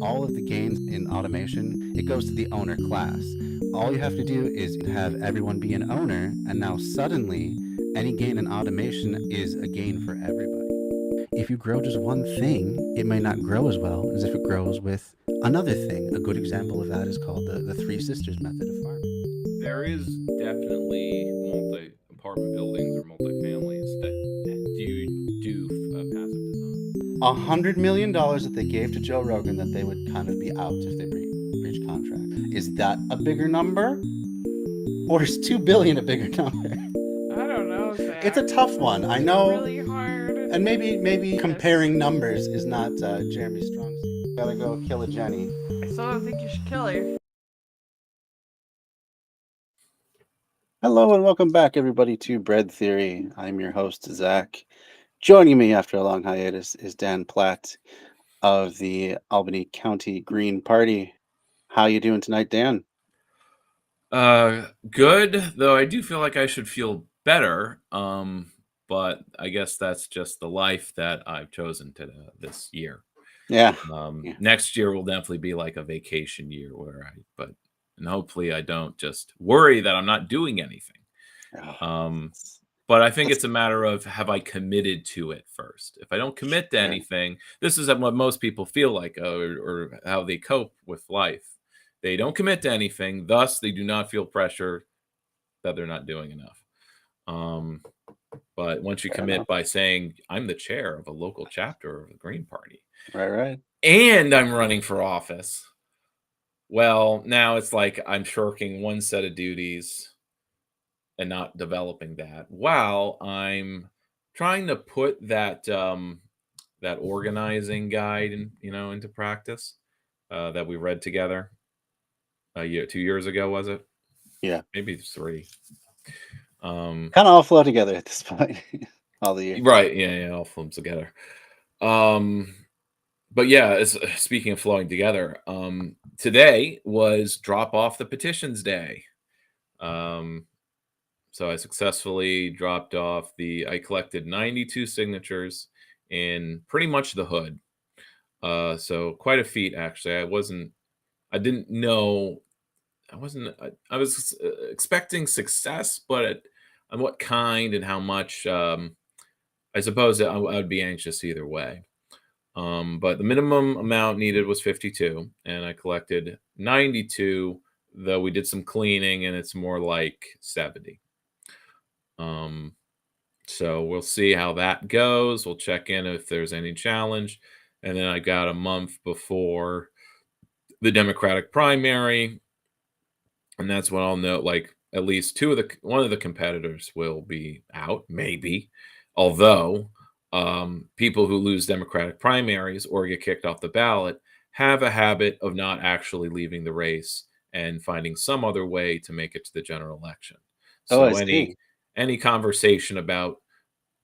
all of the gains in automation, it goes to the owner class. All you have to do is have everyone be an owner, and now suddenly any gain in automation is a gain for everybody. If you grow just one thing, it may not grow as well as if it grows with another thing. A good example of that is called the Three Sisters method of farming. There is definitely multi-apartment buildings or multi-families that do passive design. $100 million that they gave to Joe Rogan that they would kind of be out if they breach contract. Is that a bigger number, or is 2 billion a bigger number? I don't know, It's a Zach. tough one. I It's know, really hard. and maybe Yes. comparing numbers is not Jeremy's strong suit. Gotta go kill a Jenny. I still don't think you should kill her. Hello and welcome back, everybody, to Bread Theory. I'm your host, Zach. Joining me after a long hiatus is Dan Platt of the Albany County Green Party. How you doing tonight, Dan? Good, though I do feel like I should feel better. But I guess that's just the life that I've chosen to this year. Yeah. Next year will definitely be like a vacation year and hopefully I don't just worry that I'm not doing anything. But I think it's a matter of, have I committed to it first? If I don't commit to anything, this is what most people feel like, or how they cope with life. They don't commit to anything, thus they do not feel pressure that they're not doing enough. But once you commit by saying, I'm the chair of a local chapter of the Green Party, right, and I'm running for office, well, now it's like I'm shirking one set of duties and not developing that, while I'm trying to put that that organizing guide into practice that we read together 2 years ago, was it? Yeah, maybe 3. Kind of all flow together at this point. All the years, right? Yeah, all flows together. But yeah, speaking of flowing together, today was drop off the petitions day. So I successfully dropped off I collected 92 signatures in pretty much the hood. So quite a feat, actually. I didn't know, I was expecting success, but on what kind and how much, I suppose I would be anxious either way. But the minimum amount needed was 52, and I collected 92, though we did some cleaning and it's more like 70. So we'll see how that goes. We'll check in if there's any challenge. And then I got a month before the Democratic primary, and that's when I'll know, like, at least one of the competitors will be out, maybe. Although people who lose Democratic primaries or get kicked off the ballot have a habit of not actually leaving the race and finding some other way to make it to the general election. So any conversation about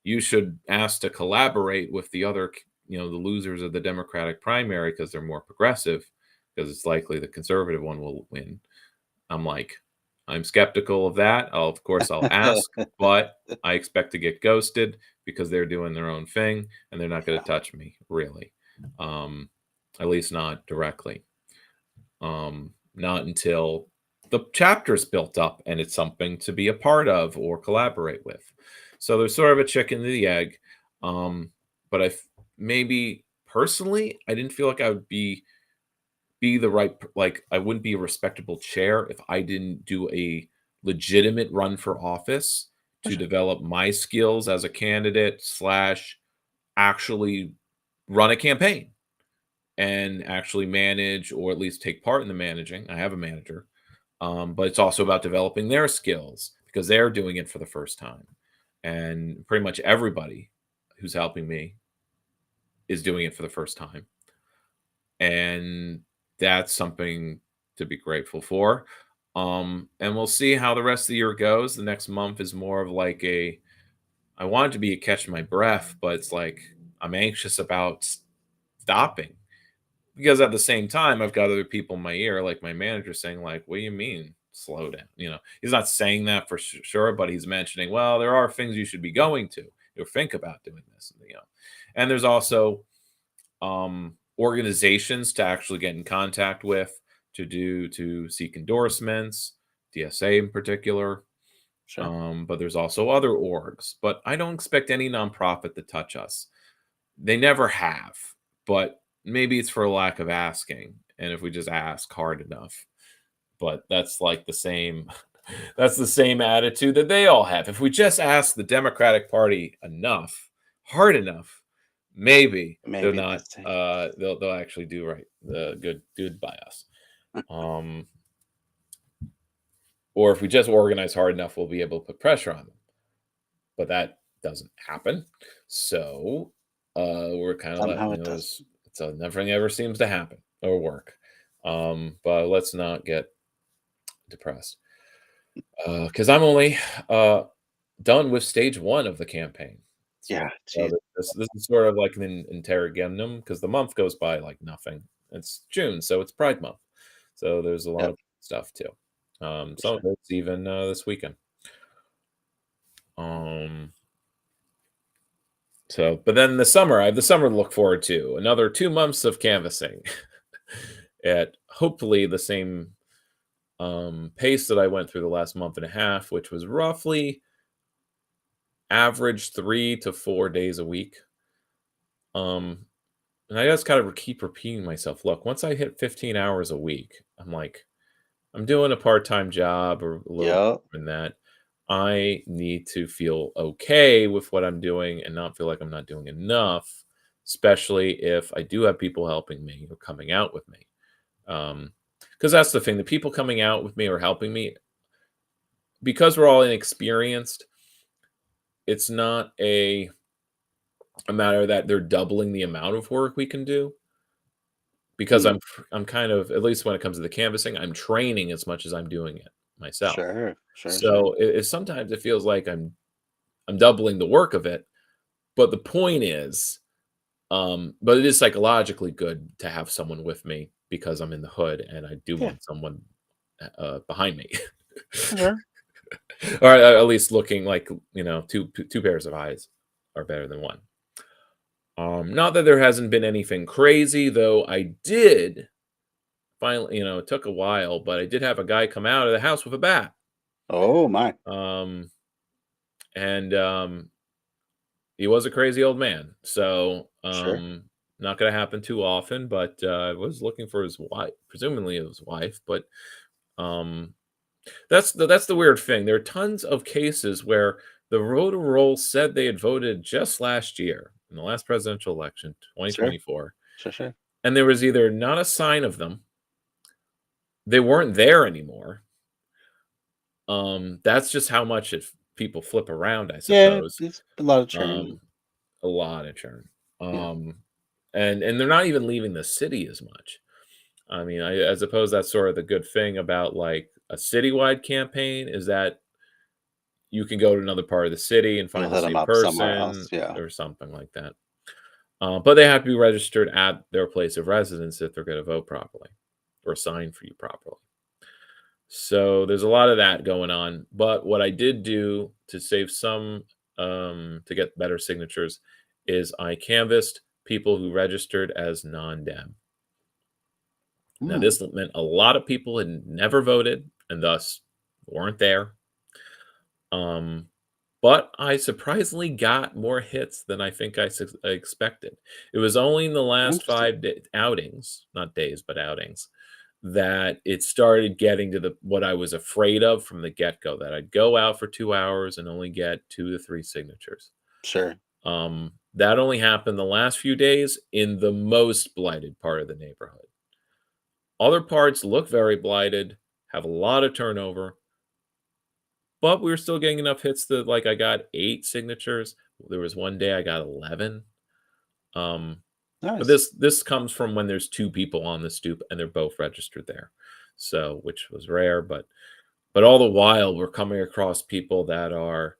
you should ask to collaborate with the other, the losers of the Democratic primary because they're more progressive, because it's likely the conservative one will win. I'm skeptical of that. Of course, I'll ask, but I expect to get ghosted because they're doing their own thing and they're not going to touch me, really. At least not directly. Not until the chapter's built up and it's something to be a part of or collaborate with. So there's sort of a chicken and the egg. But maybe personally, I didn't feel like I would be the right, like, I wouldn't be a respectable chair if I didn't do a legitimate run for office to develop my skills as a candidate / actually run a campaign and actually manage, or at least take part in the managing. I have a manager, but it's also about developing their skills because they're doing it for the first time. And pretty much everybody who's helping me is doing it for the first time. And that's something to be grateful for. And we'll see how the rest of the year goes. The next month is more of like I want it to be a catch my breath, but it's like I'm anxious about stopping, because at the same time, I've got other people in my ear, like my manager, saying like, what do you mean slow down? He's not saying that for sure, but he's mentioning, well, there are things you should be going to or think about doing this, and there's also organizations to actually get in contact with to seek endorsements, DSA in particular. Sure. But there's also other orgs. But I don't expect any nonprofit to touch us. They never have, but maybe it's for a lack of asking. And if we just ask hard enough, but that's like the same that's the same attitude that they all have. If we just ask the Democratic Party enough, hard enough, maybe they're Maybe not this thing. they'll actually do right the good by us. Um or if we just organize hard enough, we'll be able to put pressure on them. But that doesn't happen. So we're kind of Somehow it does. so nothing ever seems to happen or work. But let's not get depressed. Because I'm only done with stage 1 of the campaign. Yeah, So geez. this is sort of like an interregnum because the month goes by like nothing. It's June, so it's Pride Month. So there's a lot Yep, of stuff too. for Some of sure. it's even this weekend. Um, so, but then the summer, I have the summer to look forward to. Another 2 months of canvassing at hopefully the same pace that I went through the last month and a half, which was roughly average 3 to 4 days a week. Um, and I just gotta keep repeating myself. Look, once I hit 15 hours a week, I'm like, I'm doing a part-time job or a little Yep. more than that. I need to feel okay with what I'm doing and not feel like I'm not doing enough, especially if I do have people helping me or coming out with me. Because that's the thing, the people coming out with me or helping me, because we're all inexperienced, it's not a matter that they're doubling the amount of work we can do because Mm, I'm kind of, at least when it comes to the canvassing, I'm training as much as I'm doing it myself. sure, sure, sure. So sometimes it feels like I'm doubling the work of it, but the point is, but it is psychologically good to have someone with me because I'm in the hood and I do Yeah, want someone behind me, for sure. or at least looking like two pairs of eyes are better than one. Not that there hasn't been anything crazy, though. I did finally, it took a while, but I did have a guy come out of the house with a bat. Oh my, Um, and he was a crazy old man. So, sure, not going to happen too often, but I was looking for his wife, presumably his wife, but um, that's the weird thing. There are tons of cases where the voter roll said they had voted just last year in the last presidential election, sure, 2024, sure, sure. and there was either not a sign of them, they weren't there anymore. That's just how much people flip around, I Yeah, suppose. it's a lot of churn. Um, a lot of churn. Yeah, Um, and they're not even leaving the city as much. I mean, I suppose that's sort of the good thing about like a citywide campaign is that you can go to another part of the city and and find the hit them same up somewhere else. person Yeah, or something like that. But they have to be registered at their place of residence if they're going to vote properly or sign for you properly. So there's a lot of that going on. But what I did do to save some, to get better signatures, is I canvassed people who registered as non-Dem. Now, mm, this meant a lot of people had never voted and thus weren't there. Um, but I surprisingly got more hits than I think I expected. It was only in the last interesting. 5 outings, not days, but outings, that it started getting to the what I was afraid of from the get-go, that I'd go out for 2 hours and only get 2 to 3 signatures. Sure, That only happened the last few days in the most blighted part of the neighborhood. Other parts look very blighted, have a lot of turnover, but we were still getting enough hits that, like, I got 8 signatures. There was one day I got 11. Um, but nice. this comes from when there's 2 people on the stoop and they're both registered there. So, which was rare, but all the while we're coming across people that are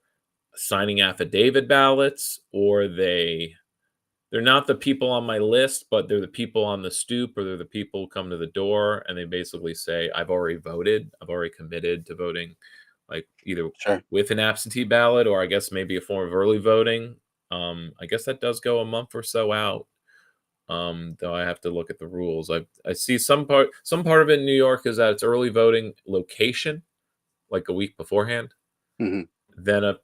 signing affidavit ballots, or they're not the people on my list, but they're the people on the stoop, or they're the people who come to the door and they basically say, I've already voted. I've already committed to voting, like either Sure. with an absentee ballot or I guess maybe a form of early voting. I guess that does go a month or so out. Though I have to look at the rules. I see some part of it in New York is that it's early voting location, like a week beforehand. Mhm. Then a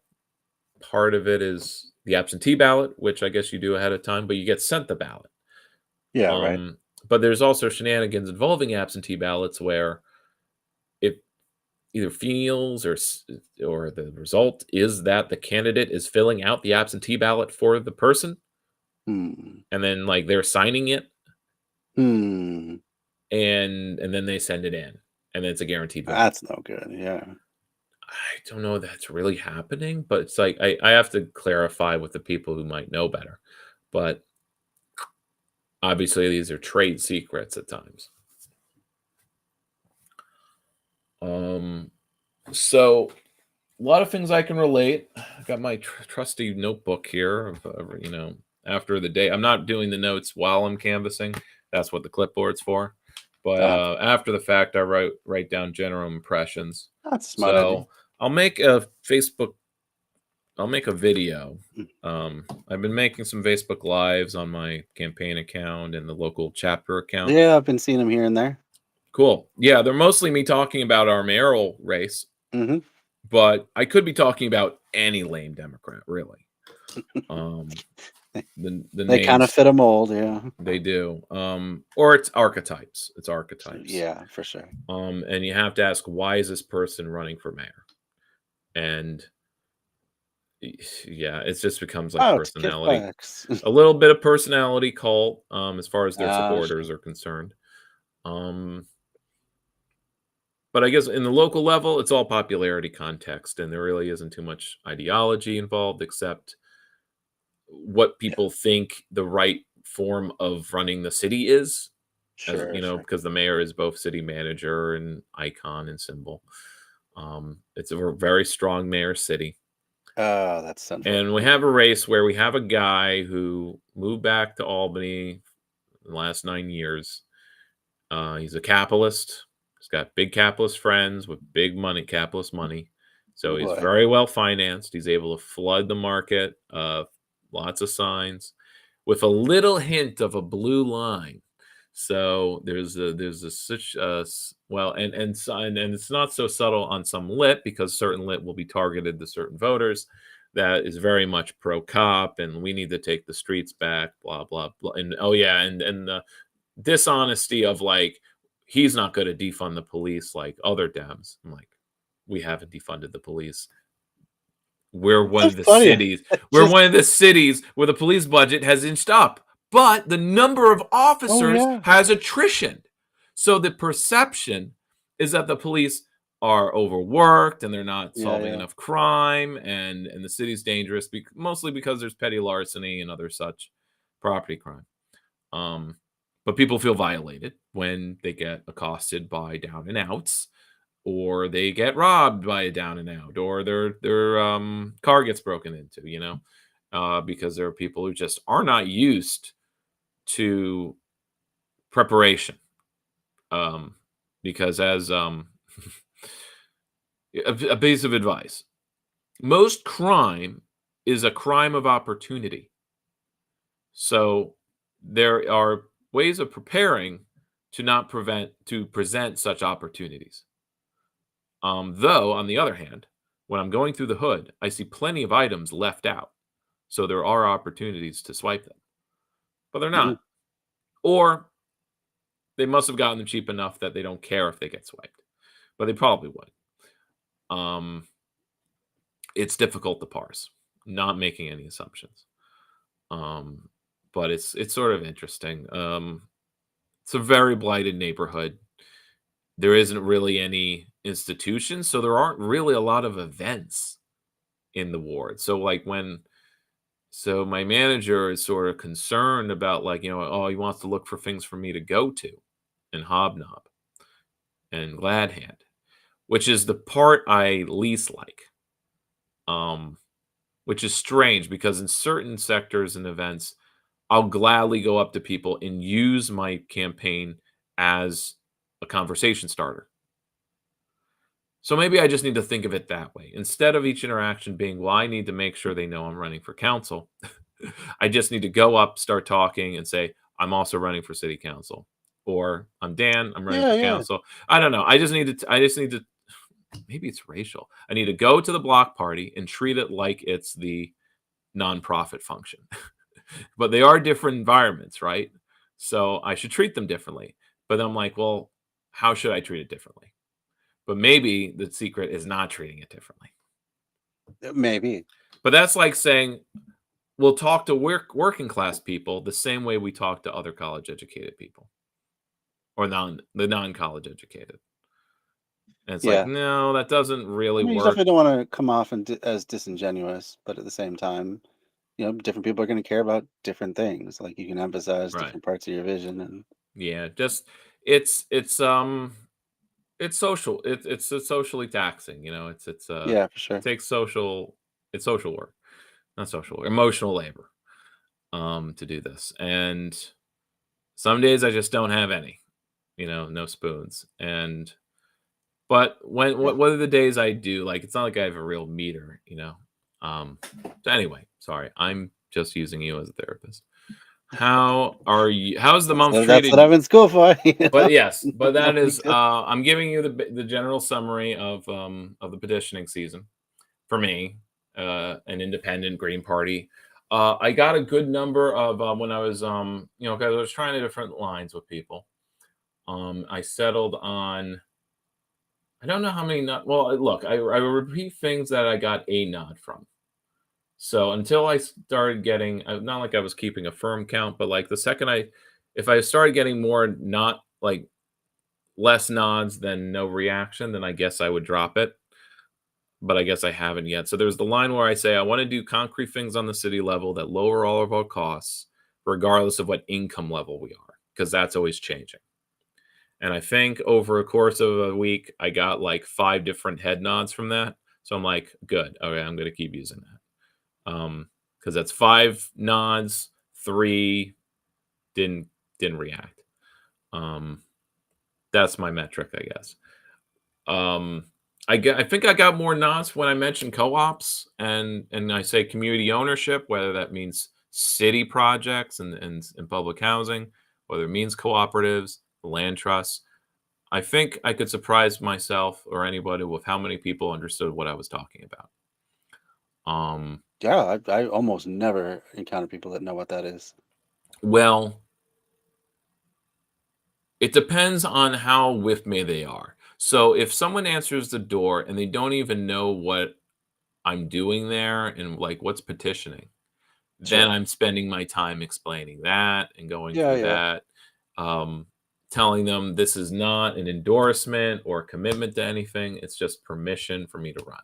part of it is the absentee ballot, which I guess you do ahead of time, but you get sent the ballot. Yeah, right. But there's also shenanigans involving absentee ballots where it either feels or the result is that the candidate is filling out the absentee ballot for the person, Hmm. and then like they're signing it, Hmm. and then they send it in, and then it's a guaranteed vote. That's no good. Yeah. I don't know if that's really happening, but it's like I have to clarify with the people who might know better. But obviously, these are trade secrets at times. So a lot of things I can relate. I got my trusty notebook here of, after the day. I'm not doing the notes while I'm canvassing. That's what the clipboard's for. But after the fact, I write down general impressions. That's a smart idea. So I'll make a video. I've been making some Facebook Lives on my campaign account and the local chapter account. Yeah, I've been seeing them here and there. Cool. Yeah, they're mostly me talking about our mayoral race, Mhm. but I could be talking about any lame Democrat, really. The They kind of names, fit a mold, yeah. they do. Or it's archetypes. It's archetypes. Yeah, for sure. And you have to ask, why is this person running for mayor? And yeah, it just becomes like To give personality. facts. A little bit of personality cult, as far as their Sure. supporters are concerned. But I guess in the local level, it's all popularity context, and there really isn't too much ideology involved, except what people think the right form of running the city is. As Sure, you know, sure. because the mayor is both city manager and icon and symbol. It's a very strong mayor city. Oh, that's unfortunate. And we have a race where we have a guy who moved back to Albany in the last 9 years. He's a capitalist. He's got big capitalist friends with big money, capitalist money. So he's Boy. very well financed. He's able to flood the market, lots of signs, with a little hint of a blue line. So there's a such well, and it's not so subtle on some lit, because certain lit will be targeted to certain voters. That is very much pro cop, and we need to take the streets back. Blah blah blah. And oh yeah, and the dishonesty of like, he's not going to defund the police like other Dems. I'm like, we haven't defunded the police. We're one of the cities. We're one of the cities where the police budget has inched up, but the number of officers has attritioned. So the perception is that the police are overworked and they're not solving enough crime, and the city's dangerous, mostly because there's petty larceny and other such property crime. But people feel violated when they get accosted by down and outs, or they get robbed by a down and out, or their car gets broken into, because there are people who just are not used to preparation. Because as a piece of advice, most crime is a crime of opportunity. So there are ways of preparing to present such opportunities. Though, on the other hand, when I'm going through the hood, I see plenty of items left out. So there are opportunities to swipe them. But they're not. Or they must have gotten them cheap enough that they don't care if they get swiped. But they probably would. It's difficult to parse, not making any assumptions. But it's sort of interesting. It's a very blighted neighborhood. There isn't really any institution, so there aren't really a lot of events in the ward. So like so my manager is sort of concerned about, like, he wants to look for things for me to go to and hobnob and glad hand, which is the part I least like. Which is strange, because in certain sectors and events, I'll gladly go up to people and use my campaign as a conversation starter. So maybe I just need to think of it that way. Instead of each interaction being, well, I need to make sure they know I'm running for council, I just need to go up, start talking, and say, I'm also running for city council. Or I'm Dan, I'm running Yeah, for yeah. council. I don't know. I just need to maybe it's racial. I need to go to the block party and treat it like it's the nonprofit function. But they are different environments, right? So I should treat them differently. But I'm like, well, how should I treat it differently? But maybe the secret is not treating it differently. Maybe. But that's like saying we'll talk to working class people the same way we talk to other college educated people or the non-college educated. And it's like, Yeah. no, that doesn't I really mean, you work. definitely don't want to come off as disingenuous, but at the same time, different people are going to care about different things. Like you can emphasize Right. different parts of your vision, and Yeah, just it's social. It's socially taxing, yeah, for it sure. takes it's social work, not social work, emotional labor to do this. And some days I just don't have any, no spoons. But Yeah. what are the days I do? Like it's not like I have a real meter. So anyway, sorry. I'm just using you as a therapist. How's the month That's treated what I'm you? in school for. But yes, but that Helping is kids. I'm giving you the general summary of the petitioning season for me, an independent Green Party. I got a good number of when I was 'cause I was trying to different lines with people. I settled on I don't know how many well, look, I repeat things that I got a nod from. So until I started getting, not like I was keeping a firm count, but like the second if I started getting more not like less nods than no reaction, then I guess I would drop it. But I guess I haven't yet. So there's the line where I say I want to do concrete things on the city level that lower all of our costs, regardless of what income level we are, because that's always changing. And I think over a course of a week, I got like 5 different head nods from that. So I'm like, good. Okay, I'm going to keep using that. Because that's 5 nods, 3 didn't react. That's my metric, I guess. I think I got more nods when I mentioned co-ops and I say community ownership, whether that means city projects and public housing, whether it means cooperatives, land trusts. I think I could surprise myself or anybody with how many people understood what I was talking about. Yeah, I almost never encounter people that know what that is. Well, it depends on how with me they are. So if someone answers the door and they don't even know what I'm doing there and like what's petitioning, then Sure. I'm spending my time explaining that and going Yeah, through yeah. that, telling them this is not an endorsement or a commitment to anything. It's just permission for me to run.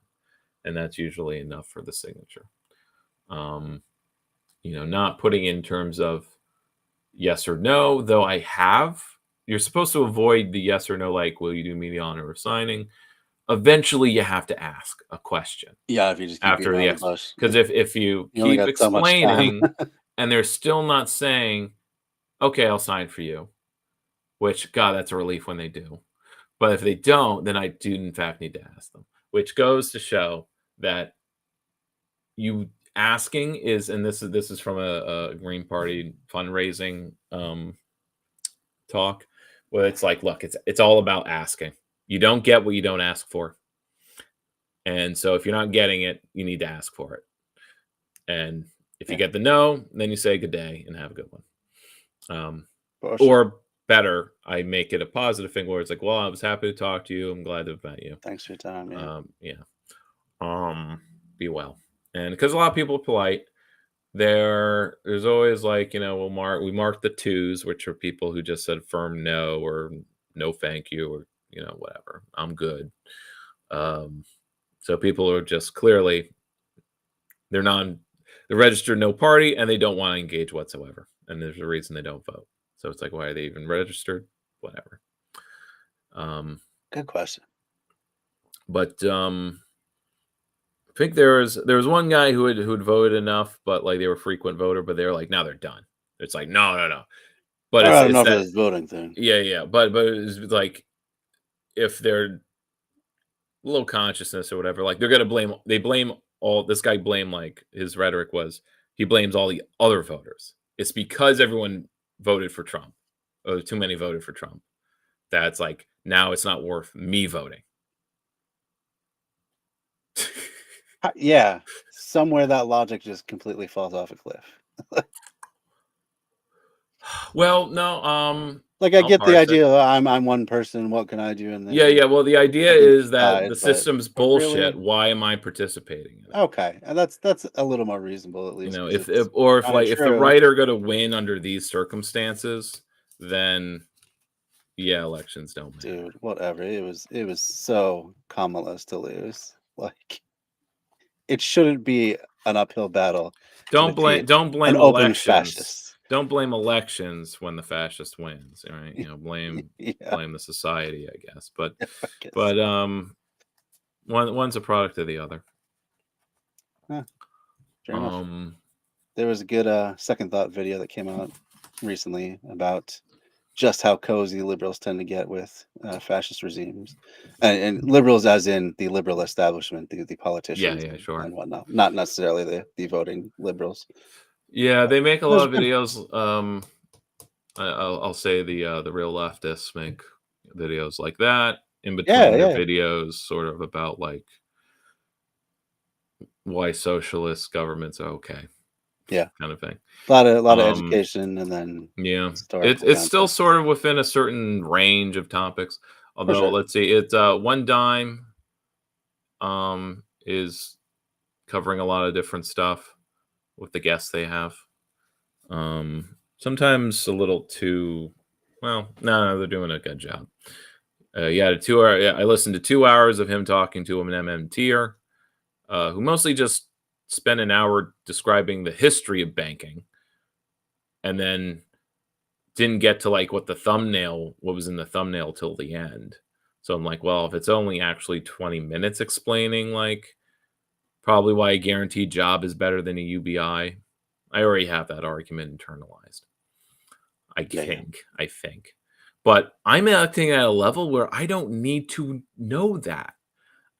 And that's usually enough for the signature. Not putting in terms of yes or no, though I have. You're supposed to avoid the yes or no, like, will you do me the honor of signing? Eventually, you have to ask a question Yeah, if you just keep beating after the around the bush, because if you you only keep got so much time. explaining and they're still not saying, okay, I'll sign for you, which, God, that's a relief when they do. But if they don't, then I do, in fact, need to ask them, which goes to show that you asking is, and this is from a Green Party fundraising talk, where it's like, look, it's all about asking. You don't get what you don't ask for. And so if you're not getting it, you need to ask for it. And if you Yeah, get the no, then you say good day and have a good one. for sure. Or better, I make it a positive thing where it's like, well, I was happy to talk to you. I'm glad to have met you. Thanks for your time. Yeah. Yeah. Be well. And because a lot of people are polite, there's always like, we mark the twos, which are people who just said firm no or no thank you or whatever. I'm good. So people are just clearly they're registered no party and they don't want to engage whatsoever. And there's a reason they don't vote. So it's like, why are they even registered? Whatever. Good question. But I think there was one guy who'd voted enough, but like they were a frequent voter, but they were like, now they're done. It's like, no. But I don't know it's if that this voting thing. yeah. But it's like if they're low consciousness or whatever, like they blame all this guy blame like his rhetoric was he blames all the other voters. It's because everyone voted for Trump. Or too many voted for Trump. That's like, now it's not worth me voting. Yeah, somewhere that logic just completely falls off a cliff. Well, no, Like I I'll get the parse it. idea of I'm one person, what can I do? And then Yeah. Well, the idea I can is that decide, the but system's bullshit. really, Why am I participating in it? okay, and that's a little more reasonable at You least know, because if it's kind of if the true, right are going to win under these circumstances, then yeah, elections don't matter. dude. Whatever. It was so Kamala's to lose. Like it shouldn't be an uphill battle to defeat Don't an blame open elections. fascist. Don't blame elections when the fascist wins. All right, you know, blame Yeah, the society, I guess. But I guess so. one's a product of the other. Fair enough. There was a good second thought video that came out recently about just how cozy liberals tend to get with fascist regimes, and liberals as in the liberal establishment, the politicians Yeah, sure. and whatnot, not necessarily the voting liberals. Yeah, they make a It was lot of good. videos. I'll say the real leftists make videos like that. In between their Yeah. videos, sort of about like why socialist governments are okay, Yeah. kind of thing. A lot of Um, education and then Yeah, historical it's still context. sort of within a certain range of topics. For Although, sure. let's see, it's One Dime is covering a lot of different stuff with the guests they have. Sometimes a little too well. No, they're doing a good job. Yeah, I listened to 2 hours of him talking to an MMTer, who mostly just spent an hour describing the history of banking, and then didn't get to like what was in the thumbnail till the end. So I'm like, well, if it's only actually 20 minutes explaining like probably why a guaranteed job is better than a UBI, I already have that argument internalized. I think. But I'm acting at a level where I don't need to know that.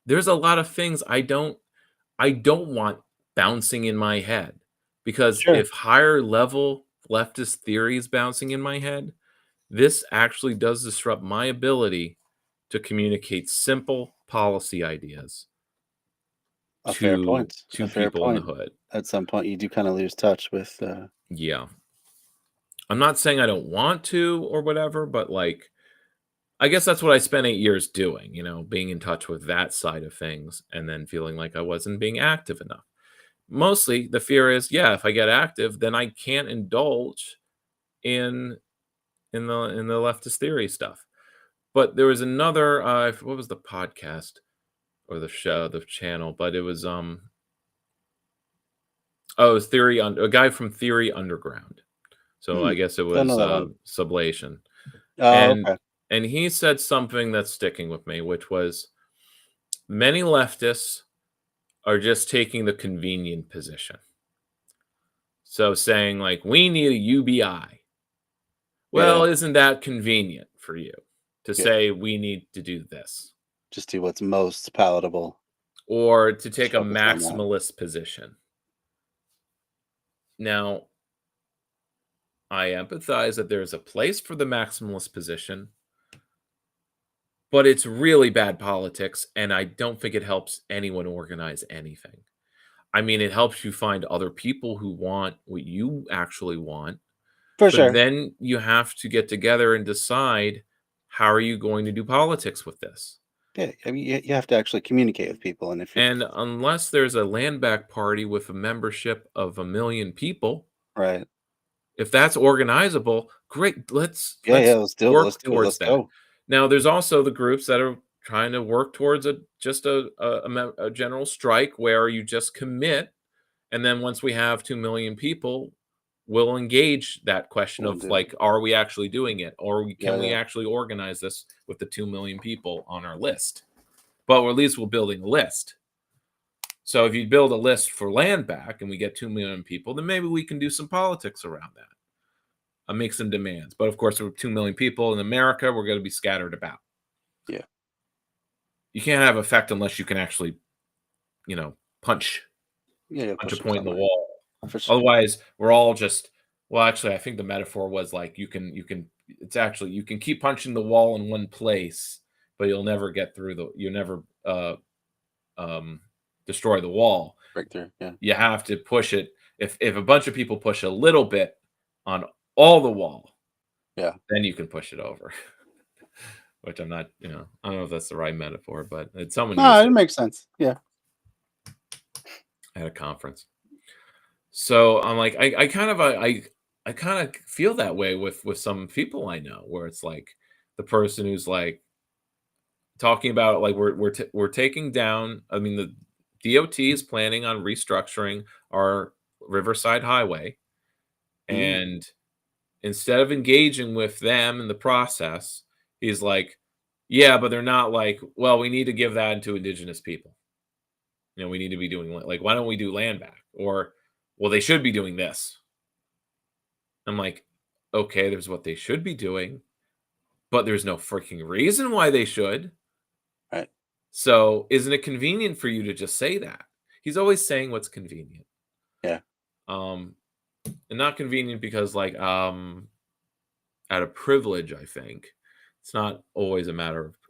There's a lot of things I don't want bouncing in my head, because Sure. if higher level leftist theory is bouncing in my head, this actually does disrupt my ability to communicate simple policy ideas A fair point. A to fair people in the point. hood. At some point, you do kind of lose touch with. Yeah. I'm not saying I don't want to or whatever, but like, I guess that's what I spent 8 years doing, you know, being in touch with that side of things and then feeling like I wasn't being active enough. Mostly the fear is, yeah, if I get active, then I can't indulge in in the leftist theory stuff. But there was another what was the podcast or the show, the channel, but it was it was a guy from Theory Underground. So I guess it Don't was know that one. Sublation. Oh, And okay. he said something that's sticking with me, which was many leftists are just taking the convenient position. So saying like, we need a UBI. Well, Yeah. isn't that convenient for you to Yeah. say we need to do this? Just do what's most palatable. Or to Just take a focus on that. maximalist position. Now, I empathize that there's a place for the maximalist position, but it's really bad politics, and I don't think it helps anyone organize anything. I mean, it helps you find other people who want what you actually want, For but sure. then you have to get together and decide, how are you going to do politics with this? Yeah. I mean, you have to actually communicate with people, and if you're And unless there's a land back party with a membership of 1 million people, right. if that's organizable, great. Let's Yeah. Let's do it. Let's work do it. towards Let's that. go. Now, there's also the groups that are trying to work towards a general strike where you just commit, and then once we have 2 million people, we'll engage that question We'll of do it. like, are we actually doing it, or can we Yeah. actually organize this with the 2 million people on our list? But at least we're building a list. So if you build a list for land back and we get 2 million people, then maybe we can do some politics around that. Make some demands. But of course, with 2 million people in America, we're going to be scattered about. Yeah. You can't have effect unless you can actually, punch Yeah. a Push them point in the somewhere. wall. For sure. Otherwise, we're all just Well, actually, I think the metaphor was like it's actually you can keep punching the wall in one place, but you'll never get through you'll never um destroy the wall. Breakthrough. Yeah. You have to push it. If a bunch of people push a little bit on all the wall, Yeah. then you can push it over. Which I'm not, I don't know if that's the right metaphor, but it's someone No, used it it makes sense. Yeah. at a conference. So I'm like, I kind of I kind of feel that way with some people I know, where it's like the person who's like talking about like we're taking down. I mean, the DOT is planning on restructuring our Riverside Highway, Mm. and instead of engaging with them in the process, he's like, yeah, but they're not like, well, we need to give that to indigenous people. We need to be doing like, why don't we do land back? Or, well, they should be doing this. I'm like, okay, there's what they should be doing, but there's no freaking reason why they should. Right. So isn't it convenient for you to just say that? He's always saying what's convenient. Yeah. And not convenient because like out of privilege, I think. It's not always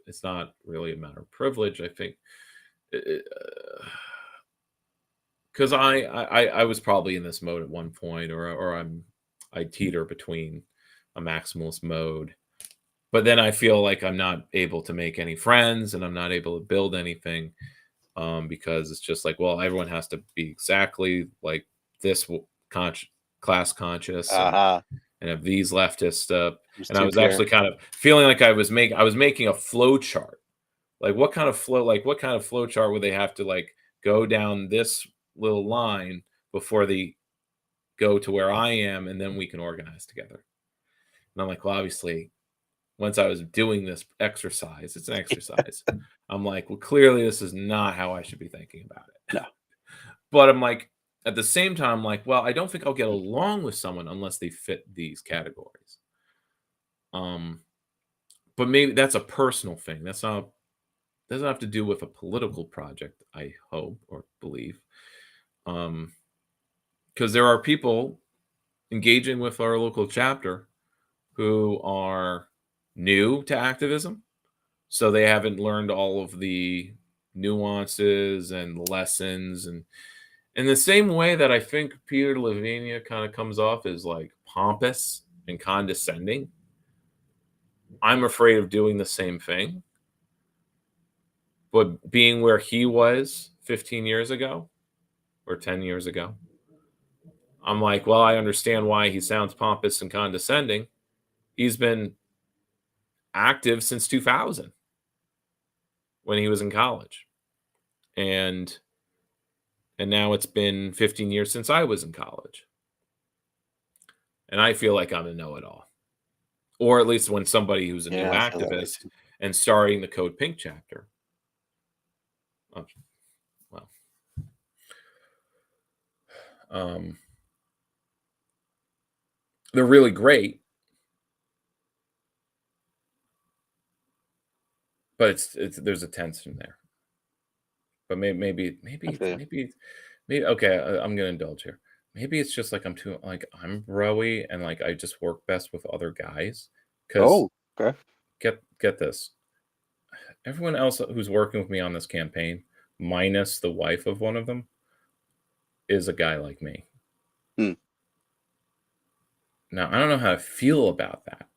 it's not really a matter of privilege, I think. Because I was probably in this mode at one point, or I teeter between a maximalist mode, but then I feel like I'm not able to make any friends and I'm not able to build anything, because it's just like, well, everyone has to be exactly like this class conscious and have these leftist and I too was clear. actually kind of feeling like I was making a flow chart. Like what kind of flow chart would they have to like go down this little line before they go to where I am, and then we can organize together. And I'm like, well, obviously, once I was doing this exercise, it's an exercise. I'm like, well, clearly this is not how I should be thinking about it. No. But I'm like, at the same time, I'm like, well, I don't think I'll get along with someone unless they fit these categories. But maybe that's a personal thing. Doesn't have to do with a political project, I hope or believe. Because there are people engaging with our local chapter who are new to activism, so they haven't learned all of the nuances and lessons, and in the same way that I think Peter Lavinia kind of comes off as like pompous and condescending, I'm afraid of doing the same thing. But being where he was 15 years ago or 10 years ago, I'm like, well, I understand why he sounds pompous and condescending. He's been active since 2000 when he was in college. And now it's been 15 years since I was in college. And I feel like I'm a know-it-all. Or at least when somebody who's a new Yeah, I feel that way activist too. and starting the Code Pink chapter. Oh, well. They're really great. But there's a tension there. But maybe okay, I'm gonna indulge here. Maybe it's just like I'm broy and like I just work best with other guys. Because Oh, okay. get this. Everyone else who's working with me on this campaign, minus the wife of one of them, is a guy like me. Hmm. Now I don't know how to feel about that.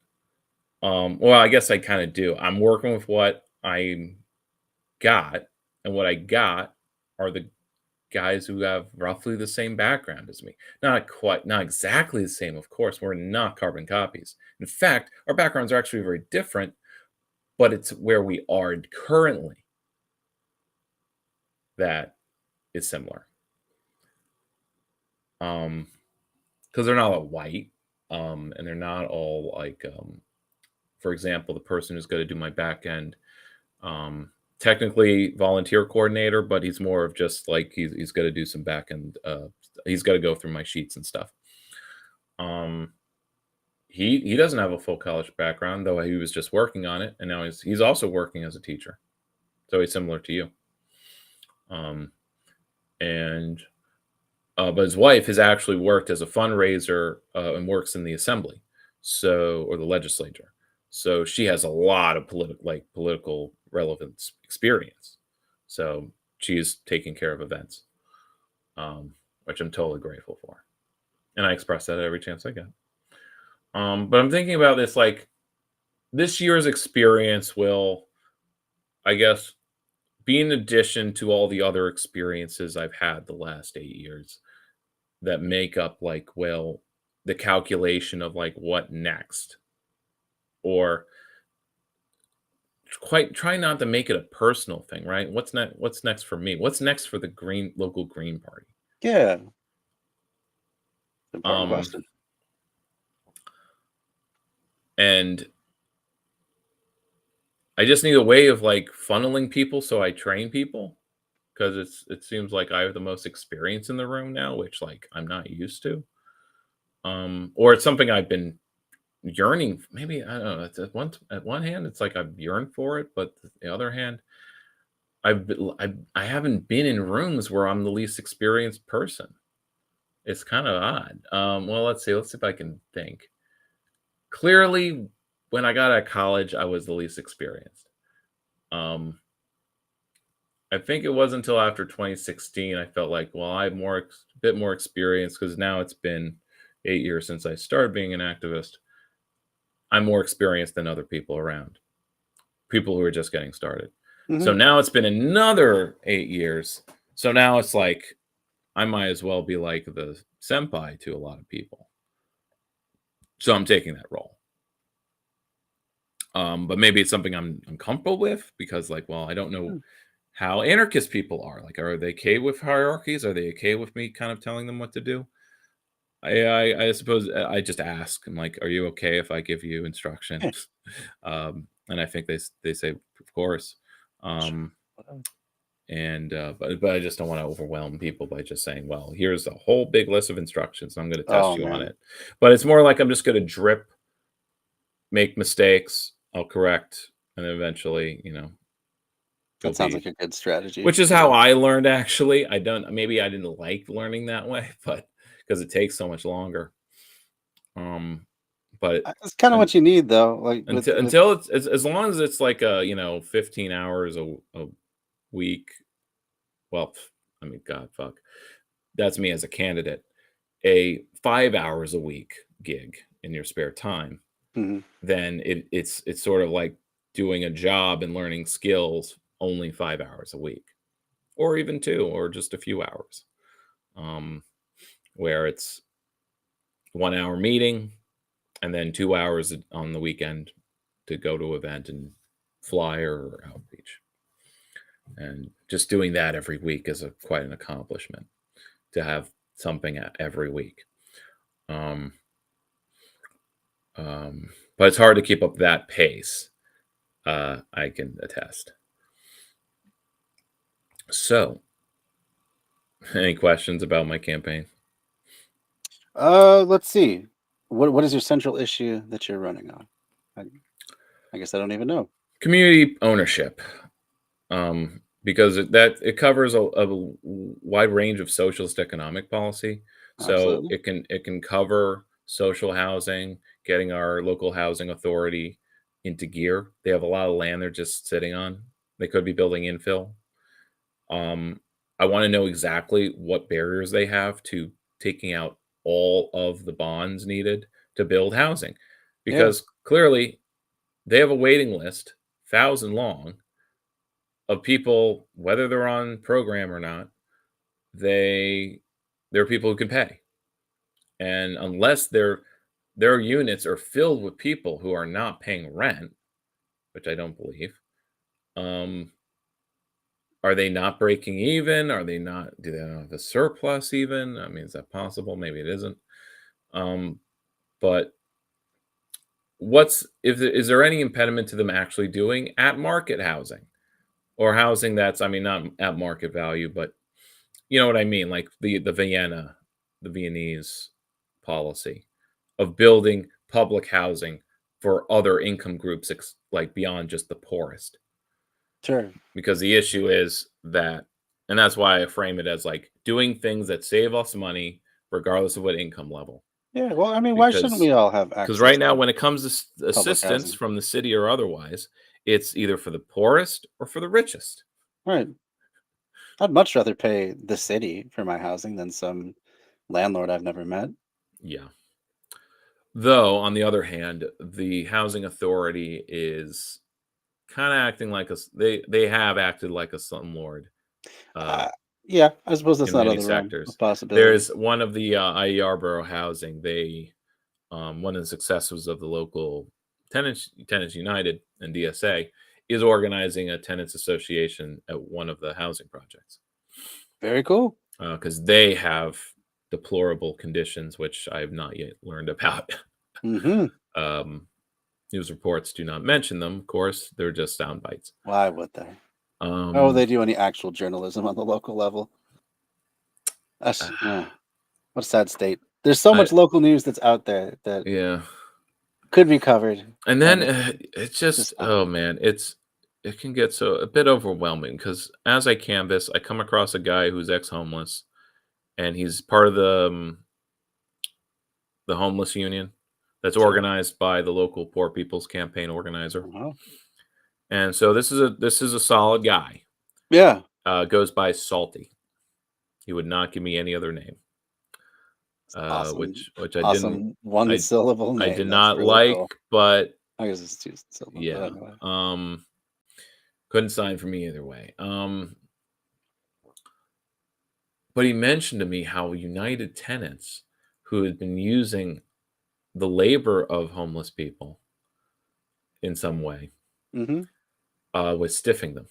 Well, I guess I kind of do. I'm working with what I got, and what I got are the guys who have roughly the same background as me. Not exactly the same, of course. We're not carbon copies. In fact, our backgrounds are actually very different, but it's where we are currently that is similar. Because they're not all white, and they're not all like, for example, the person who's going to do my back end, technically volunteer coordinator, but he's more of just like he's got to do some back end. He's got to go through my sheets and stuff. He doesn't have a full college background, though he was just working on it, and now he's also working as a teacher, so he's similar to you. And but his wife has actually worked as a fundraiser and works in the assembly, or the legislature. So she has a lot of political relevance experience. So she's taking care of events, which I'm totally grateful for, and I express that every chance I get. But I'm thinking about this, like, this year's experience will, I guess, be in addition to all the other experiences I've had the last 8 years that make up, like, well, the calculation of, like, what next, or quite try not to make it a personal thing, right? What's next for me? What's next for the local Green Party? Yeah. Important Um, question. and I just need a way of, like, funneling people so I train people, because it seems like I have the most experience in the room now, which, like, I'm not used to. Or it's something I've been yearning. Maybe I don't know. It's at one hand, it's like I've yearned for it, but the other hand, I haven't been in rooms where I'm the least experienced person. It's kind of odd. Well, let's see. Let's see if I can think. Clearly, when I got out of college, I was the least experienced. Um, I think it wasn't until after 2016 I felt like, well, I have bit more experience, because now it's been 8 years since I started being an activist. I'm more experienced than other people around, people who are just getting started. So now it's been another 8 years. So now it's like I might as well be like the senpai to a lot of people. So I'm taking that role. But maybe it's something I'm comfortable with, because, like, well, I don't know how anarchist people are. Like, are they okay with hierarchies? Are they okay with me kind of telling them what to do? I suppose I just ask. I'm like, are you okay if I give you instructions? And I think they say, of course. But I just don't want to overwhelm people by just saying, well, here's a whole big list of instructions, I'm going to test you on it. But it's more like I'm just going to drip, make mistakes, I'll correct, and eventually, That sounds like a good strategy. which is how I learned, actually. Maybe I didn't like learning that way, but because it takes so much longer. But It's kind of what you need, though. Like until it's as long as it's like 15 hours a week. Well, I mean, God, fuck, that's me as a candidate. A 5 hours a week gig in your spare time, then it's sort of like doing a job and learning skills only 5 hours a week, or even 2, or just a few hours, where it's 1 hour meeting and then 2 hours on the weekend to go to an event and flyer or outreach. And just doing that every week is quite an accomplishment, to have something every week. But it's hard to keep up that pace. I can attest. So, any questions about my campaign? Let's see. What is your central issue that you're running on? I guess I don't even know. Community ownership. Because it covers a wide range of socialist economic policy. So Absolutely. it can cover social housing, getting our local housing authority into gear. They have a lot of land they're just sitting on. They could be building infill. I want to know exactly what barriers they have to taking out all of the bonds needed to build housing, because clearly they have a waiting list, 1,000 long, of people, whether they're on program or not. There are people who can pay, and unless their units are filled with people who are not paying rent, which I don't believe, are they not breaking even? Are they not? Do they not have a surplus even? I mean, is that possible? Maybe it isn't. But is there any impediment to them actually doing at market housing, or housing that's, I mean, not at market value, but you know what I mean, like the Viennese policy of building public housing for other income groups, like beyond just the poorest. Sure. Because the issue is that And that's why I frame it as like doing things that save us money regardless of what income level. Yeah, well, I mean, why shouldn't we all have Because access right now, to when it comes to public assistance housing? from the city or otherwise, it's either for the poorest or for the richest. Right. I'd much rather pay the city for my housing than some landlord I've never met. Yeah. Though, on the other hand, the housing authority is kind of acting like they have acted like a slumlord uh, Yeah, I suppose that's in not out many of the realm sectors. of possibility. There's one of the IER borough housing. They one of the successors of the local tenants United and DSA is organizing a tenants association at one of the housing projects Very cool. because they have deplorable conditions, which I have not yet learned about. Mm-hmm. News reports do not mention them. Of course, they're just sound bites. Why would they? Oh, they do any actual journalism on the local level? That's what a sad state. There's so I- much local news that's out there that yeah, could be covered. and then it's it's just not. oh man, it can get so a bit overwhelming because as I canvass, I come across a guy who's ex-homeless, and he's part of the homeless union that's Sure. organized by the local poor people's campaign organizer. Uh-huh. And so this is a solid guy. Yeah. Goes by Salty. He would not give me any other name. Awesome. Which I awesome didn't one syllable name. I did That's not really like, cool. but I guess it's two syllables. yeah. Anyway. Couldn't sign for me either way. But he mentioned to me how United Tenants, who had been using the labor of homeless people in some way, Mm-hmm. was stiffing them.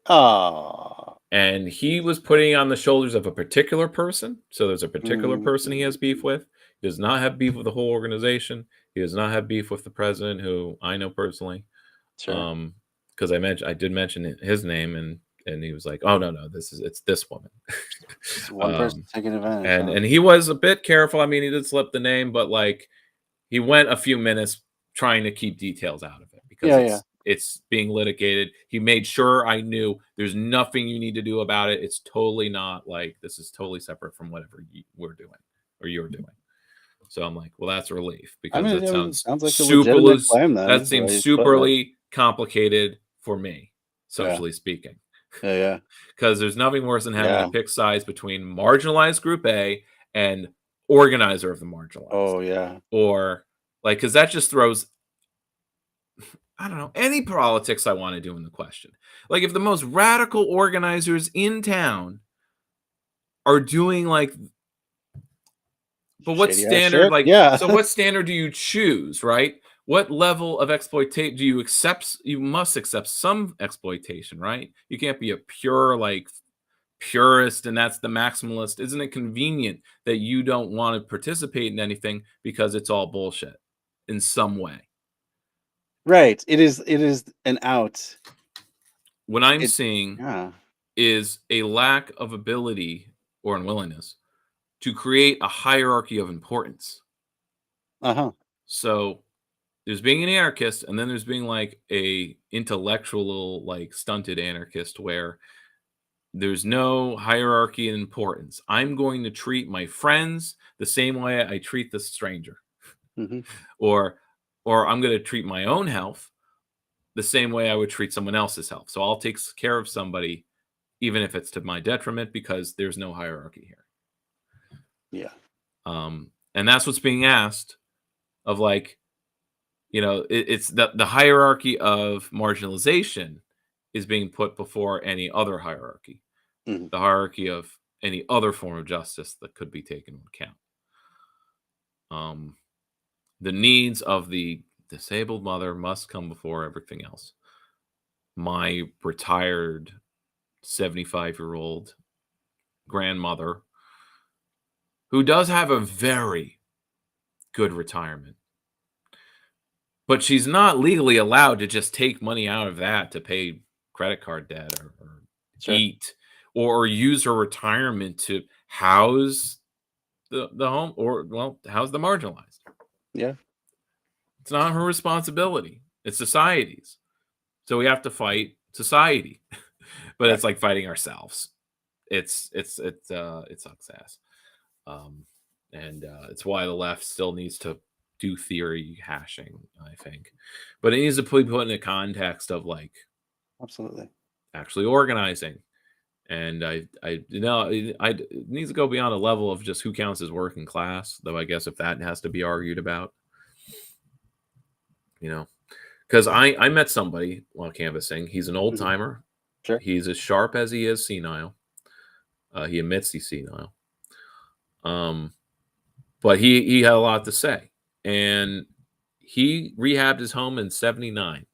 Oh. And he was putting it on the shoulders of a particular person. So there's a particular person he has beef with. He does not have beef with the whole organization. He does not have beef with the president, who I know personally. Sure. Because I did mention his name, and he was like, "Oh no, it's this woman." Just one person taking advantage. And he was a bit careful. I mean, he did slip the name, but like he went a few minutes trying to keep details out of it because it's being litigated. He made sure I knew there's nothing you need to do about it. It's totally not like this is totally separate from whatever we're doing or you're doing. So I'm like, well, that's a relief because it sounds like a super legitimate claim. Then that seems superly complicated for me, socially Yeah. speaking. Yeah. Because there's nothing worse than having to pick sides between marginalized group A and organizer of the marginalized. Oh yeah. Or like, because that just throws, I don't know, any politics I want to do in the question. Like, if the most radical organizers in town are doing like, but what Shady ass standard? shit? Like, Yeah. so what standard do you choose, right? What level of exploitation do you accept? You must accept some exploitation, right? You can't be a pure like purist and that's the maximalist. Isn't it convenient that you don't want to participate in anything because it's all bullshit in some way? Right. It is an out. What I'm seeing Yeah. is a lack of ability or unwillingness to create a hierarchy of importance. Uh-huh. So there's being an anarchist, and then there's being like a intellectual, like stunted anarchist where there's no hierarchy and importance. I'm going to treat my friends the same way I treat the stranger. Mm-hmm. Or I'm going to treat my own health the same way I would treat someone else's health. So I'll take care of somebody, even if it's to my detriment, because there's no hierarchy here. Yeah. And that's what's being asked of, like, you know, it's the hierarchy of marginalization is being put before any other hierarchy. Mm-hmm. The hierarchy of any other form of justice that could be taken into account. The needs of the disabled mother must come before everything else. My retired 75-year-old grandmother, who does have a very good retirement, but she's not legally allowed to just take money out of that to pay credit card debt or Sure. eat or use her retirement to house the home or, well, house the marginalized. Yeah. It's not her responsibility. It's society's. So we have to fight society. But it's like fighting ourselves. it sucks ass. Um, and it's why the left still needs to do theory hashing, I think, but it needs to be put in a context of like Absolutely. actually organizing. And it needs to go beyond a level of just who counts as working class, though I guess if that has to be argued about, because I met somebody while canvassing. He's an old timer. Sure. He's as sharp as he is senile. He admits he's senile. But he had a lot to say, and he rehabbed his home in '79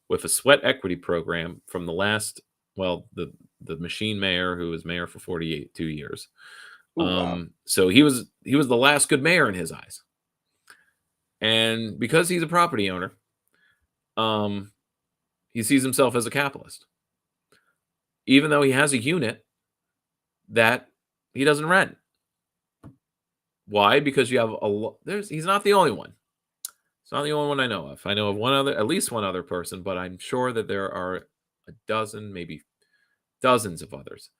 with a sweat equity program from the last, the machine mayor who was mayor for 2 years. Ooh, wow. So he was the last good mayor in his eyes, and because he's a property owner, he sees himself as a capitalist, even though he has a unit that he doesn't rent. Why? Because you have he's not the only one. It's not the only one I know of. I know of at least one other person, but I'm sure that there are a dozen, maybe dozens of others.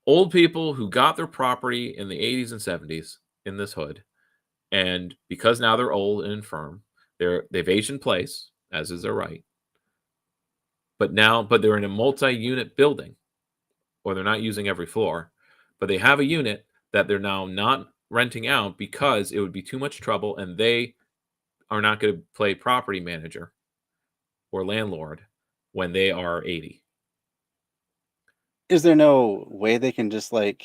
Old people who got their property in the 80s and 70s in this hood, and because now they're old and infirm, they've aged in place, as is their right. But they're in a multi-unit building, or they're not using every floor, but they have a unit that they're now not renting out because it would be too much trouble, and they are not going to play property manager or landlord when they are 80. Is there no way they can just like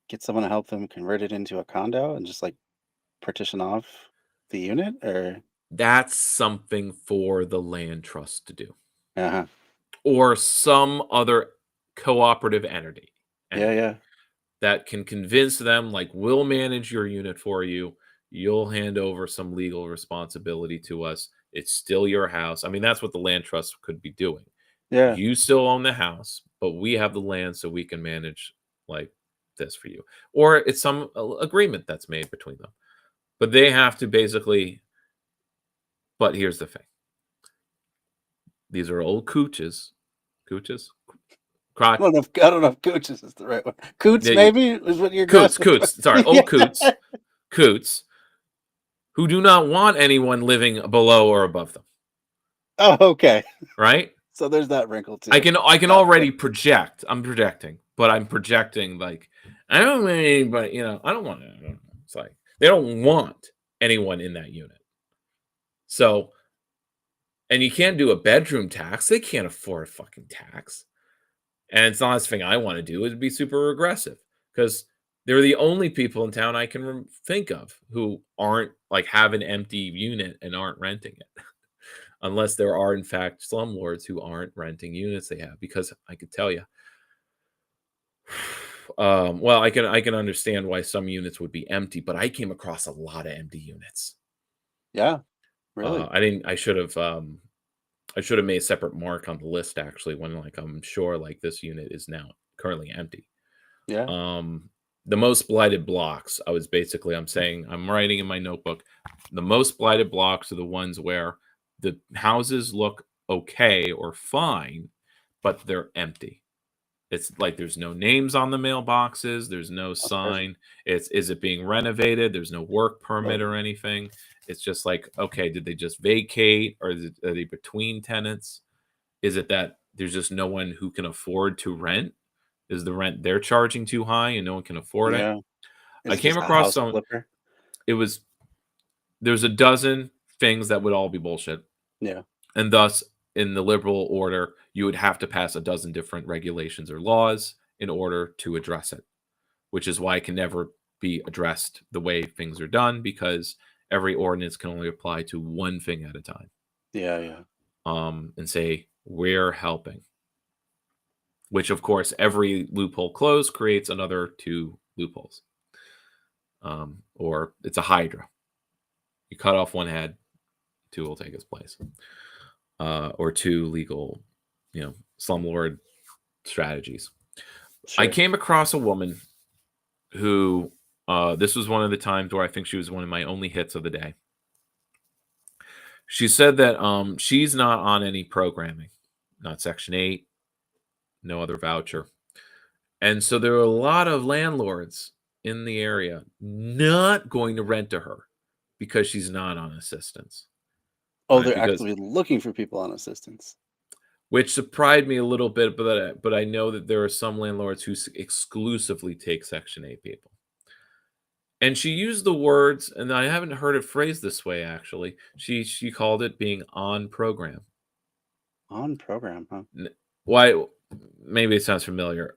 get someone to help them convert it into a condo and just like partition off the unit? Or That's something for the land trust to do, uh-huh. or some other cooperative entity Yeah. that can convince them, like, we'll manage your unit for you. You'll hand over some legal responsibility to us. It's still your house. I mean, that's what the land trust could be doing. Yeah. You still own the house, but we have the land so we can manage like this for you. Or it's some agreement that's made between them. But they have to basically. But here's the thing. These are old cooches. Cooches? I don't know if cooches is the right one. Coots, Yeah, maybe, is what you're Coots. Sorry, old Yeah. coots. Coots who do not want anyone living below or above them. Oh, okay. Right? So there's that wrinkle too. I can already project. I'm projecting, but I'm projecting like I don't want anybody, I don't want it. It's like they don't want anyone in that unit. So, and you can't do a bedroom tax. They can't afford a fucking tax. And it's the last thing I want to do is be super regressive, because they're the only people in town I can think of who aren't like have an empty unit and aren't renting it. Unless there are, in fact, slumlords who aren't renting units they have. Because I could tell you, well, I can understand why some units would be empty, but I came across a lot of empty units. Yeah, really. I should have made a separate mark on the list actually, when like I'm sure like this unit is now currently empty. Yeah. The most blighted blocks, I'm saying, I'm writing in my notebook, the most blighted blocks are the ones where the houses look okay or fine, but they're empty. It's like there's no names on the mailboxes, there's no That's crazy. sign. Is it being renovated? There's no work permit Right. or anything. It's just like, okay, did they just vacate, or are they between tenants? Is it that there's just no one who can afford to rent? Is the rent they're charging too high and no one can afford it? Yeah. I Is it came just a across house some. flipper? There's a dozen things that would all be bullshit. Yeah. And thus, in the liberal order, you would have to pass a dozen different regulations or laws in order to address it, which is why it can never be addressed the way things are done, because every ordinance can only apply to one thing at a time. Yeah. And say, we're helping. Which, of course, every loophole closed creates another 2 loopholes. Or it's a hydra. You cut off one head, 2 will take its place. Or 2 legal, slumlord strategies. Sure. I came across a woman who, this was one of the times where I think she was one of my only hits of the day. She said that she's not on any programming, not Section 8, no other voucher. And so there were a lot of landlords in the area not going to rent to her because she's not on assistance, Oh, right? they're Because actively looking for people on assistance. which surprised me a little bit, but I know that there are some landlords who exclusively take Section 8 people. And she used the words, and I haven't heard it phrased this way actually. She called it being on program. On program, huh? Why? Maybe it sounds familiar.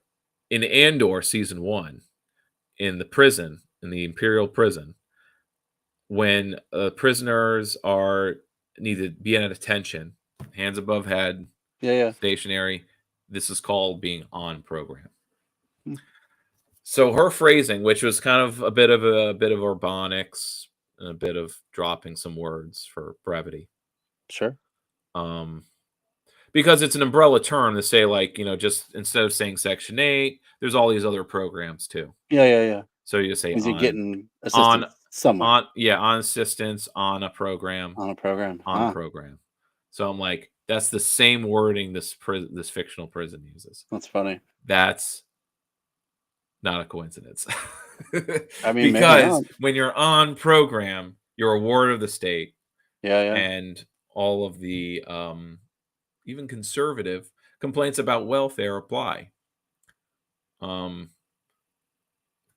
In Andor season 1, in the prison, in the Imperial prison, when prisoners are needed to be at attention, hands above head, Yeah. stationary, this is called being on program. Hmm. So her phrasing, which was kind of a bit of urbanics and a bit of dropping some words for brevity, Sure. because it's an umbrella term to say, like, just instead of saying Section 8, there's all these other programs too. Yeah. So you just say Because you're on getting assistance somewhere on assistance, on a program, on a program. on Huh. program. So I'm like, that's the same wording this fictional prison uses. That's funny. That's not a coincidence. I mean, maybe Because not. when you're on program, you're a ward of the state, Yeah. and all of the even conservative complaints about welfare apply.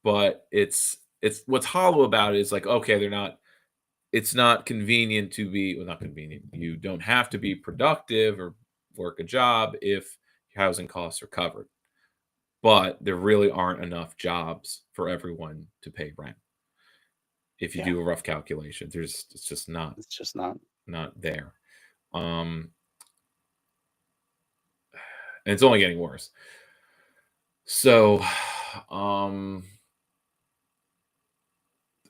But it's what's hollow about it is like, okay, it's not convenient to be, well, not convenient. You don't have to be productive or work a job if housing costs are covered. But there really aren't enough jobs for everyone to pay rent. If you Yeah. do a rough calculation, it's just not It's just not. there. And it's only getting worse. So,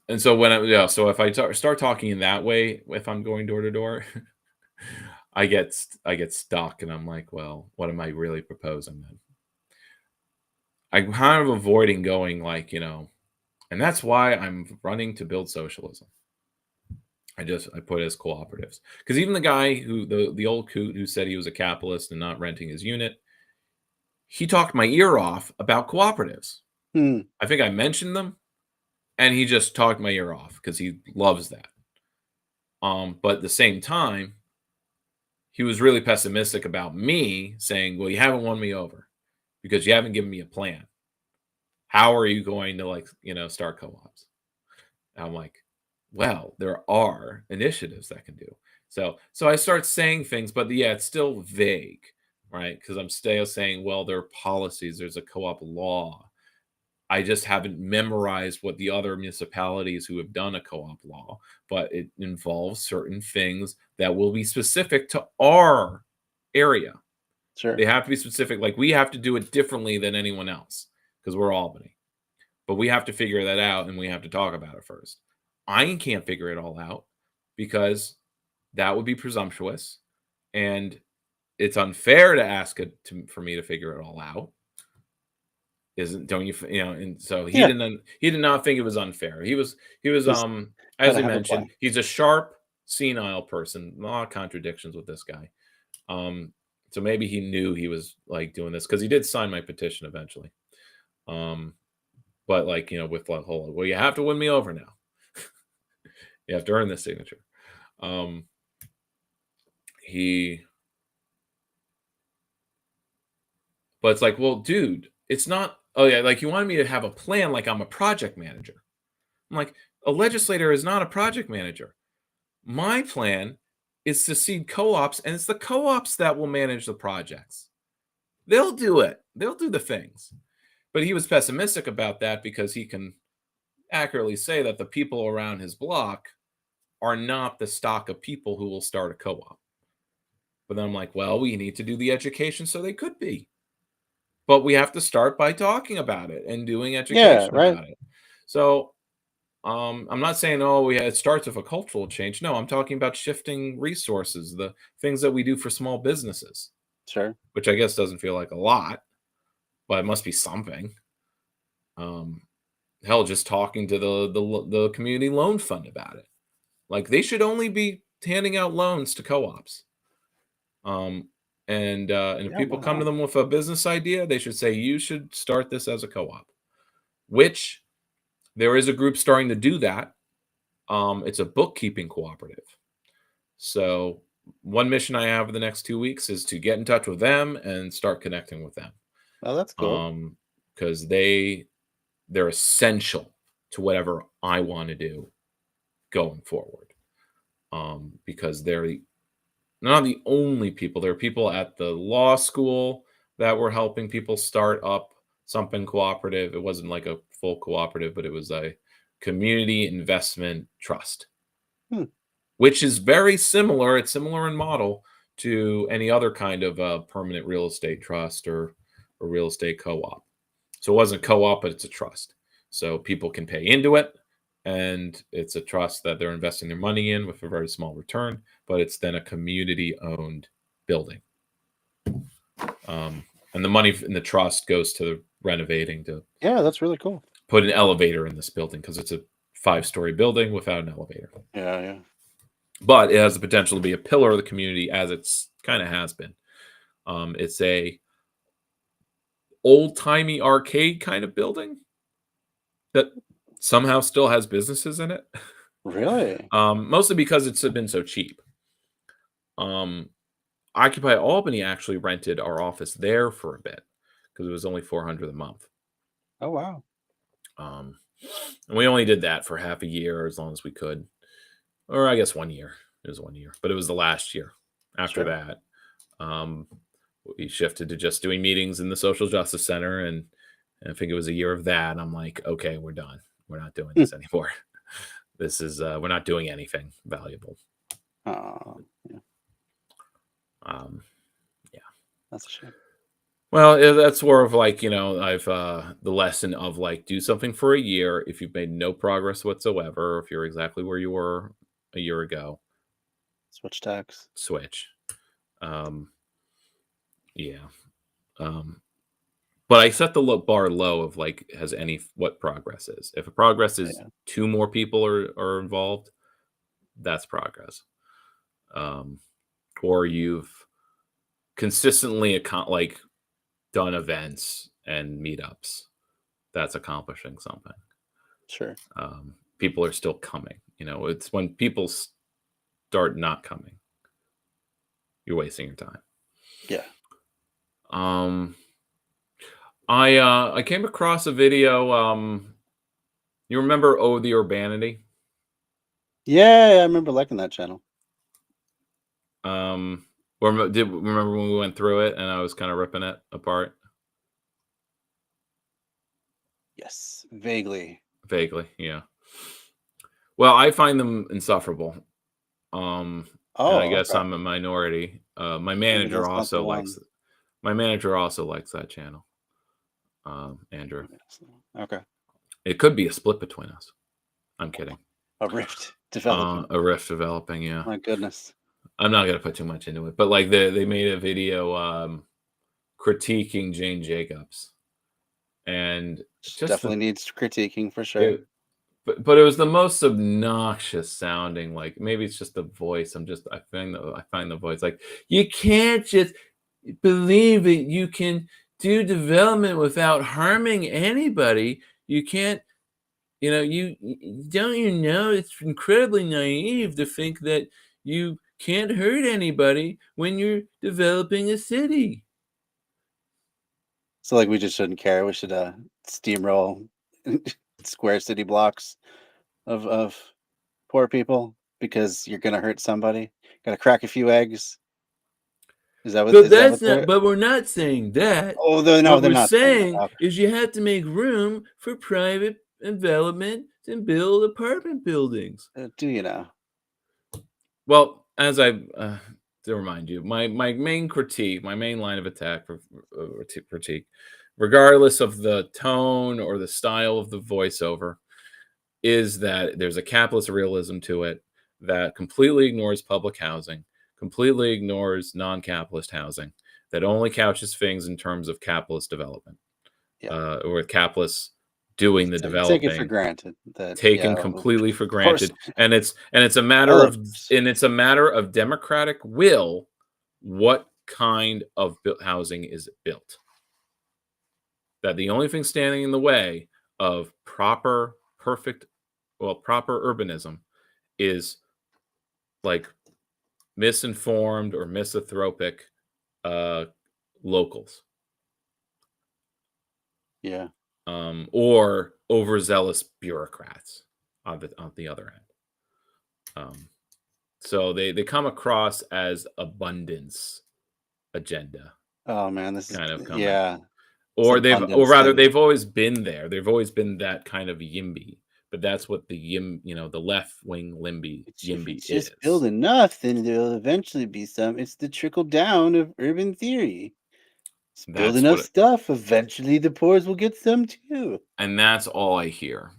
and so so if I start talking in that way, if I'm going door to door, I get stuck, and I'm like, well, what am I really proposing then? I'm kind of avoiding going like, and that's why I'm running to build socialism. I put it as cooperatives, because even the guy who the old coot who said he was a capitalist and not renting his unit, he talked my ear off about cooperatives. I think I mentioned them, and he just talked my ear off because he loves that. But at the same time, he was really pessimistic about me, saying, well, you haven't won me over because you haven't given me a plan. How are you going to start co-ops? And I'm like, well, there are initiatives that can do. So I start saying things, but yeah, it's still vague, right? Because I'm still saying, well, there are policies, there's a co-op law. I just haven't memorized what the other municipalities who have done a co-op law, but it involves certain things that will be specific to our area. Sure. They have to be specific. Like, we have to do it differently than anyone else because we're Albany. But we have to figure that out, and we have to talk about it first. I can't figure it all out because that would be presumptuous, and it's unfair to ask it for me to figure it all out. Don't you? And so he Yeah. did not think it was unfair. He was Just as gotta I have a mentioned, plan. he's a sharp, senile person. A lot of contradictions with this guy. So maybe he knew he was like doing this because he did sign my petition eventually. But with like, well, you have to win me over now. You have to earn this signature. But it's like, well, dude, it's not. Oh yeah, like, you wanted me to have a plan, like I'm a project manager. I'm like, a legislator is not a project manager. My plan is to seed co-ops, and it's the co-ops that will manage the projects. They'll do it. They'll do the things. But he was pessimistic about that because he can accurately say that the people around his block are not the stock of people who will start a co-op. But then I'm like, well, we need to do the education so they could be. But we have to start by talking about it and doing education right. about it. So I'm not saying, it starts with a cultural change. No, I'm talking about shifting resources, the things that we do for small businesses. Sure. Which I guess doesn't feel like a lot, but it must be something. Hell, just talking to the community loan fund about it. Like, they should only be handing out loans to co-ops. And if Yeah, people why come to not? them with a business idea, they should say, you should start this as a co-op, which there is a group starting to do that. It's a bookkeeping cooperative. So one mission I have for the next 2 weeks is to get in touch with them and start connecting with them. Oh, that's cool. Because they're essential to whatever I want to do going forward. Because they're not the only people. There are people at the law school that were helping people start up something cooperative. It wasn't like a full cooperative, but it was a community investment trust, Hmm. which is very similar. It's similar in model to any other kind of permanent real estate trust or a real estate co-op. So it wasn't a co-op, but it's a trust. So people can pay into it, and it's a trust that they're investing their money in with a very small return, but it's then a community-owned building. And the money in the trust goes to renovating, to Yeah, that's really cool. put an elevator in this building because it's a 5-story building without an elevator. Yeah, yeah. But it has the potential to be a pillar of the community, as it's kind of has been. It's a old-timey arcade kind of building that somehow still has businesses in it. Really? Mostly because it's been so cheap. Occupy Albany actually rented our office there for a bit because it was only $400 a month. Oh, wow. And we only did that for half a year, as long as we could, or I guess 1 year. It was 1 year, but it was the last year. After Sure. that, we shifted to just doing meetings in the Social Justice Center, and I think it was a year of that. And I'm like, okay, we're done. We're not doing this anymore. This is we're not doing anything valuable. Oh, yeah. Yeah. That's a shame. Well, that's more of like, I've the lesson of like, do something for a year. If you've made no progress whatsoever, if you're exactly where you were a year ago, Switch tax. switch. Yeah. But I set the bar low of like, what progress is. If a progress is Yeah. 2 more people are involved, that's progress. Or you've consistently done events and meetups, that's accomplishing something. Sure. People are still coming. It's when people start not coming, you're wasting your time. Yeah. I came across a video. You remember the Urbanity? Yeah, I remember liking that channel. Remember when we went through it and I was kind of ripping it apart? Yes, vaguely. Vaguely, yeah. Well, I find them insufferable. And I guess okay. I'm a minority. My Maybe manager that's not the also one. likes my manager also likes that channel. Andrew. Okay. It could be a split between us. I'm kidding. A rift developing. A rift developing, yeah. My goodness. I'm not gonna put too much into it, but like they made a video critiquing Jane Jacobs, and just Definitely needs critiquing for sure. but it was the most obnoxious sounding. Like, maybe it's just the voice. I find the voice like, you can't just believe that you can do development without harming anybody. You can't. You don't it's incredibly naive to think that you can't hurt anybody when you're developing a city. So like we just shouldn't care. We should steamroll square city blocks of poor people because you're gonna hurt somebody. Gotta crack a few eggs. Is that what? But Is that that's what not. they're? But we're not saying that. Oh, no, What they're we're not saying that. saying Okay. is you have to make room for private development and build apartment buildings. Do you know? Well, as I to remind you, my main critique, my main line of attack for critique, regardless of the tone or the style of the voiceover, is that there's a capitalist realism to it that completely ignores public housing, completely ignores non-capitalist housing, that only couches things in terms of capitalist development, Yeah. or capitalists doing the Take it for developing, granted that taken completely for of course, granted, and it's a matter of developers. democratic will what kind of housing is built. That the only thing standing in the way of proper urbanism is like misinformed or misanthropic locals. Yeah. Or overzealous bureaucrats on the other end. So they come across as abundance agenda Oh man, this is kind of coming. yeah. Or Abundance rather thing. they've always been there. They've always been that kind of YIMBY. But that's what the the left wing If YIMBY it's is. just build enough, then there'll eventually be some. It's the trickle down of urban theory. Just build That's enough what stuff, eventually the poors will get some too. and that's all I hear.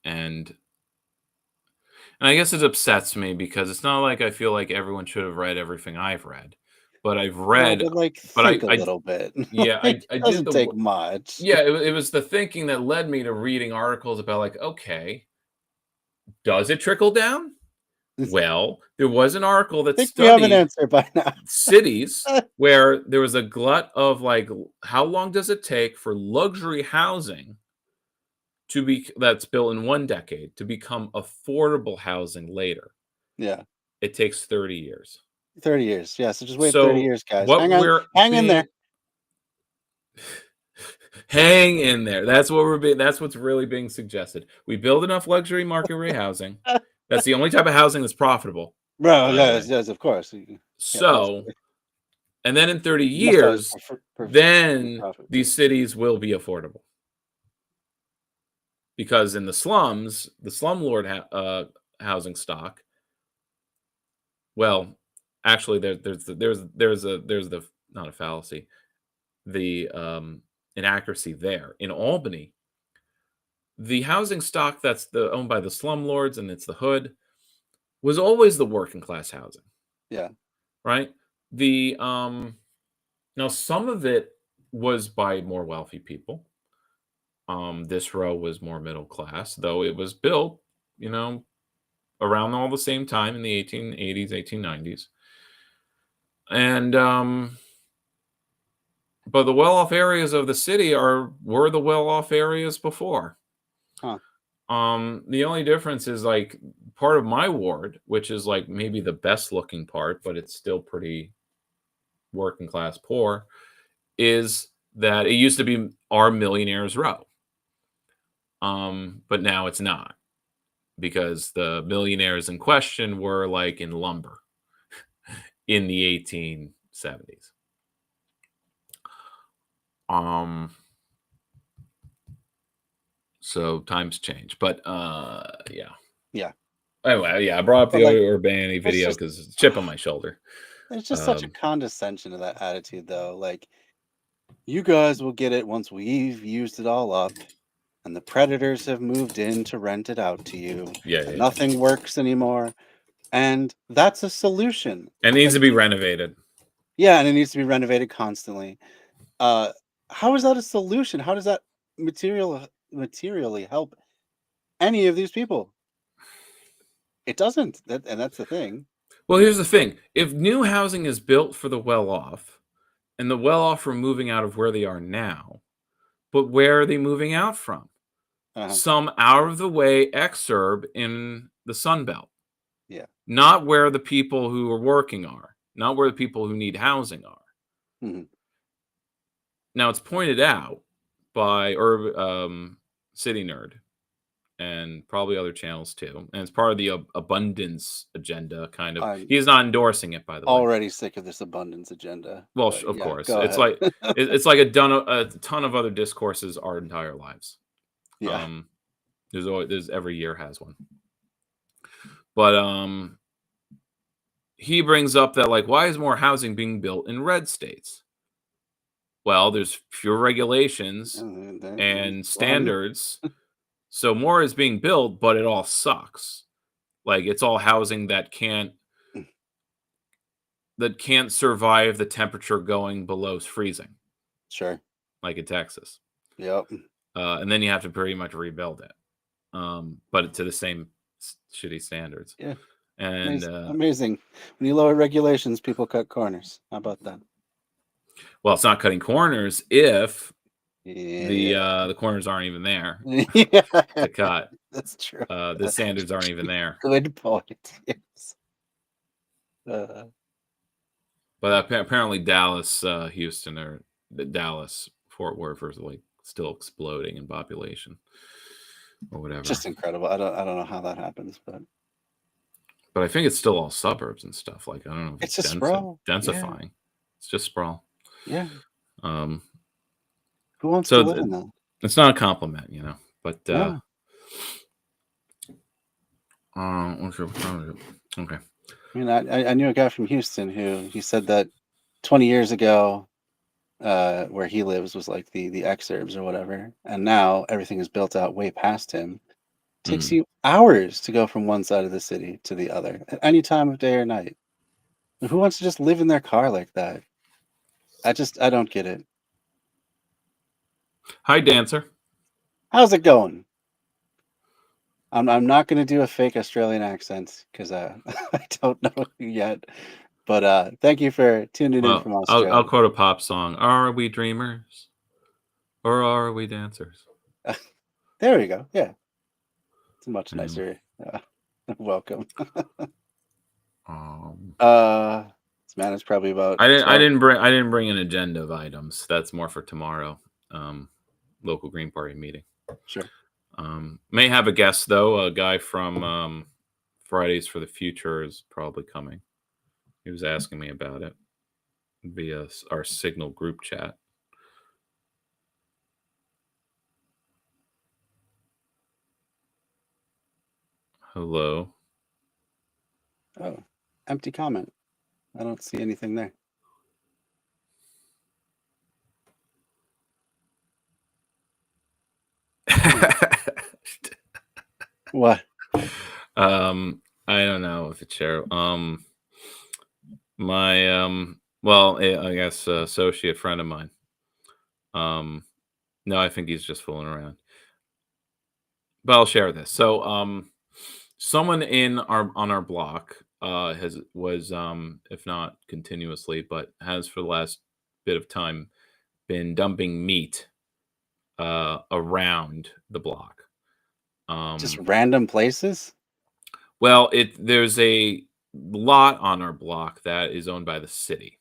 And I guess it upsets me because it's not like I feel like everyone should have read everything I've read, but I've No, read, but like but think a little bit. yeah, Like, I it did doesn't take much. yeah, it was the thinking that led me to reading articles about like, okay, does it trickle down? Well, there was an article I that think we have an studied answer by now. cities where there was a glut of like, how long does it take for luxury housing to be that's built in 1 decade to become affordable housing later? Yeah. It takes 30 years. 30 years. Yeah, so just wait 30 So years, guys. what Hang on. we're Hang in being there. hang in there. That's what we're being. That's what's really being suggested. We build enough luxury market rate housing. That's the only type of housing that's profitable, Bro, by the way. yes, of course. Yeah, So, and then in 30 you must always years, prefer then profit too. these cities will be affordable. Because in the slums, the slumlord housing stock, well, actually, there's the not a fallacy, the inaccuracy there. In Albany, the housing stock that's owned by the slumlords and it's the hood was always the working class housing, Yeah. right? The now some of it was by more wealthy people. This row was more middle class, though it was built, around all the same time in the 1880s, 1890s. And but the well-off areas of the city were the well-off areas before. Huh. The only difference is like part of my ward, which is like maybe the best looking part, but it's still pretty working class poor, is that it used to be our millionaires row. But now it's not, because the millionaires in question were like in lumber in the 1870s. So times change, but yeah. Yeah. Anyway, yeah, I brought up But the like, Urbani video just because it's a chip on my shoulder. there's just such a condescension to that attitude, though. Like, you guys will get it once we've used it all up, and the predators have moved in to rent it out to you, Yeah, and yeah. nothing works anymore. And that's a solution. And it needs Like, to be renovated. yeah, and it needs to be renovated constantly. How is that a solution? How does that materially help any of these people? It doesn't. And that's the thing. Well, here's the thing. If new housing is built for the well-off, and the well-off are moving out of where they are now, but where are they moving out from? Some out-of-the-way exurb in the Sun Belt. Yeah. Not where the people who are working are. Not where the people who need housing are. Mm-hmm. Now, it's pointed out by City Nerd and probably other channels too, and it's part of the abundance agenda. Kind of, he's not endorsing it, by the way. Already sick of this abundance agenda. Well, of course, it's like it's like a ton of other discourses our entire lives. Yeah, there's every year has one, but he brings up that like, why is more housing being built in red states? Well, there's fewer regulations and standards. So more is being built, but it all sucks. Like, it's all housing that can't survive the temperature going below freezing. Sure. Like in Texas. Yep. And then you have to pretty much rebuild it. But to the same shitty standards. Yeah. And Amazing. When you lower regulations, people cut corners. How about that? well, it's not cutting corners if Yeah. the corners aren't even there Yeah, to cut. that's true. The standards aren't even there. Good point. Yes. But apparently Dallas, Houston, or Dallas, Fort Worth is like still exploding in population or whatever. Just incredible. I don't know how that happens, but I think it's still all suburbs and stuff. Like, I don't know if it's just sprawl. densifying. Yeah. It's just sprawl. Yeah. Who wants to live in that? It's not a compliment, you know. But No. okay. I mean, I knew a guy from Houston who he said that 20 years ago, where he lives was like the exurbs or whatever, and now everything is built out way past him. Takes you hours to go from one side of the city to the other at any time of day or night. Who wants to just live in their car like that? I don't get it. Hi, Dancer. How's it going? I'm not going to do a fake Australian accent because I don't know you yet. But thank you for tuning in from Australia. I'll quote a pop song. Are we dreamers or are we dancers? There we go. Yeah. It's a much nicer welcome. This man is probably about. I didn't bring an agenda of items. That's more for tomorrow. Local Green Party meeting. Sure. May have a guest though. A guy from Fridays for the Future is probably coming. He was asking me about it via our Signal group chat. Hello. Oh, empty comment. I don't see anything there. What? I don't know if it's share. My well, I guess associate friend of mine. No, I think he's just fooling around. But I'll share this. So, someone on our block was if not continuously, but has for the last bit of time been dumping meat around the block. Just random places? Well, there's a lot on our block that is owned by the city.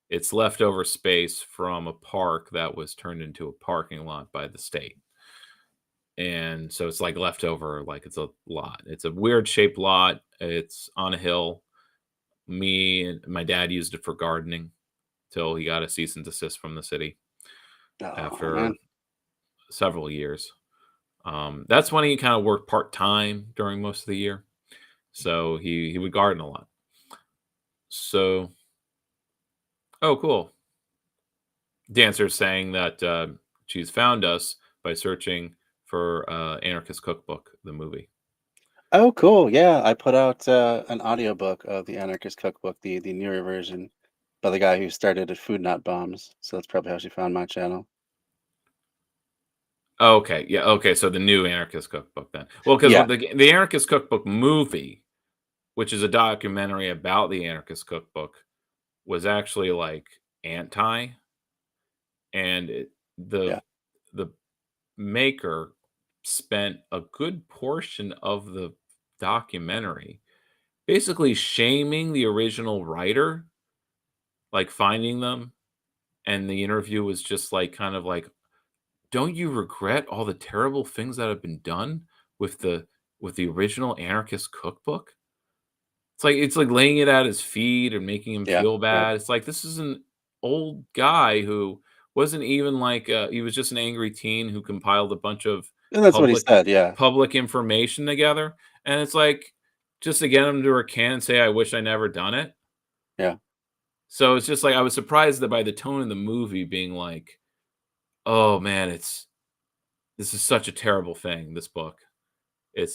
It's leftover space from a park that was turned into a parking lot by the state. And so it's like leftover, like it's a lot. It's a weird shaped lot. It's on a hill. Me and my dad used it for gardening till he got a cease and desist from the city after several years. That's when he kind of worked part-time during most of the year. So he would garden a lot. So, oh, cool. Dancer's saying that she's found us by searching for Anarchist Cookbook, the movie. Oh, cool. Yeah, I put out an audiobook of the Anarchist Cookbook, the newer version, by the guy who started at Food Not Bombs. So that's probably how she found my channel. Okay, yeah, okay. So the new Anarchist Cookbook then. Well, because the Anarchist Cookbook movie, which is a documentary about the Anarchist Cookbook, was actually like anti, and the maker spent a good portion of the documentary basically shaming the original writer, like finding them, and the interview was just like kind of like, don't you regret all the terrible things that have been done with the original Anarchist Cookbook? It's like laying it at his feet and making him feel bad. Right. It's like, this is an old guy who wasn't even like he was just an angry teen who compiled a bunch of what he said, public information together. And it's like, just to get him to recant and say, I wish I never done it. Yeah. So it's just like, I was surprised that by the tone of the movie being like, oh man, this is such a terrible thing, this book. It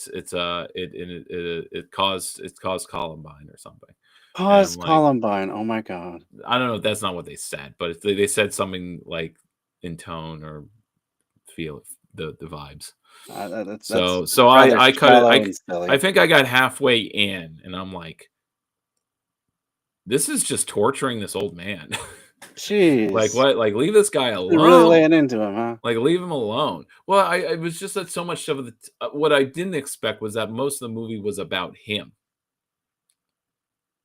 caused Columbine or something. Caused Columbine. Oh my God. I don't know. That's not what they said, but they said something like in tone or feel the vibes. That's So rather I cut it. shallow and silly. I think I got halfway in, and I'm like, this is just torturing this old man. Like, Jeez, what? Like, leave this guy you're really alone. laying into him, huh? Like, leave him alone. Well, I was just that so much of the what I didn't expect was that most of the movie was about him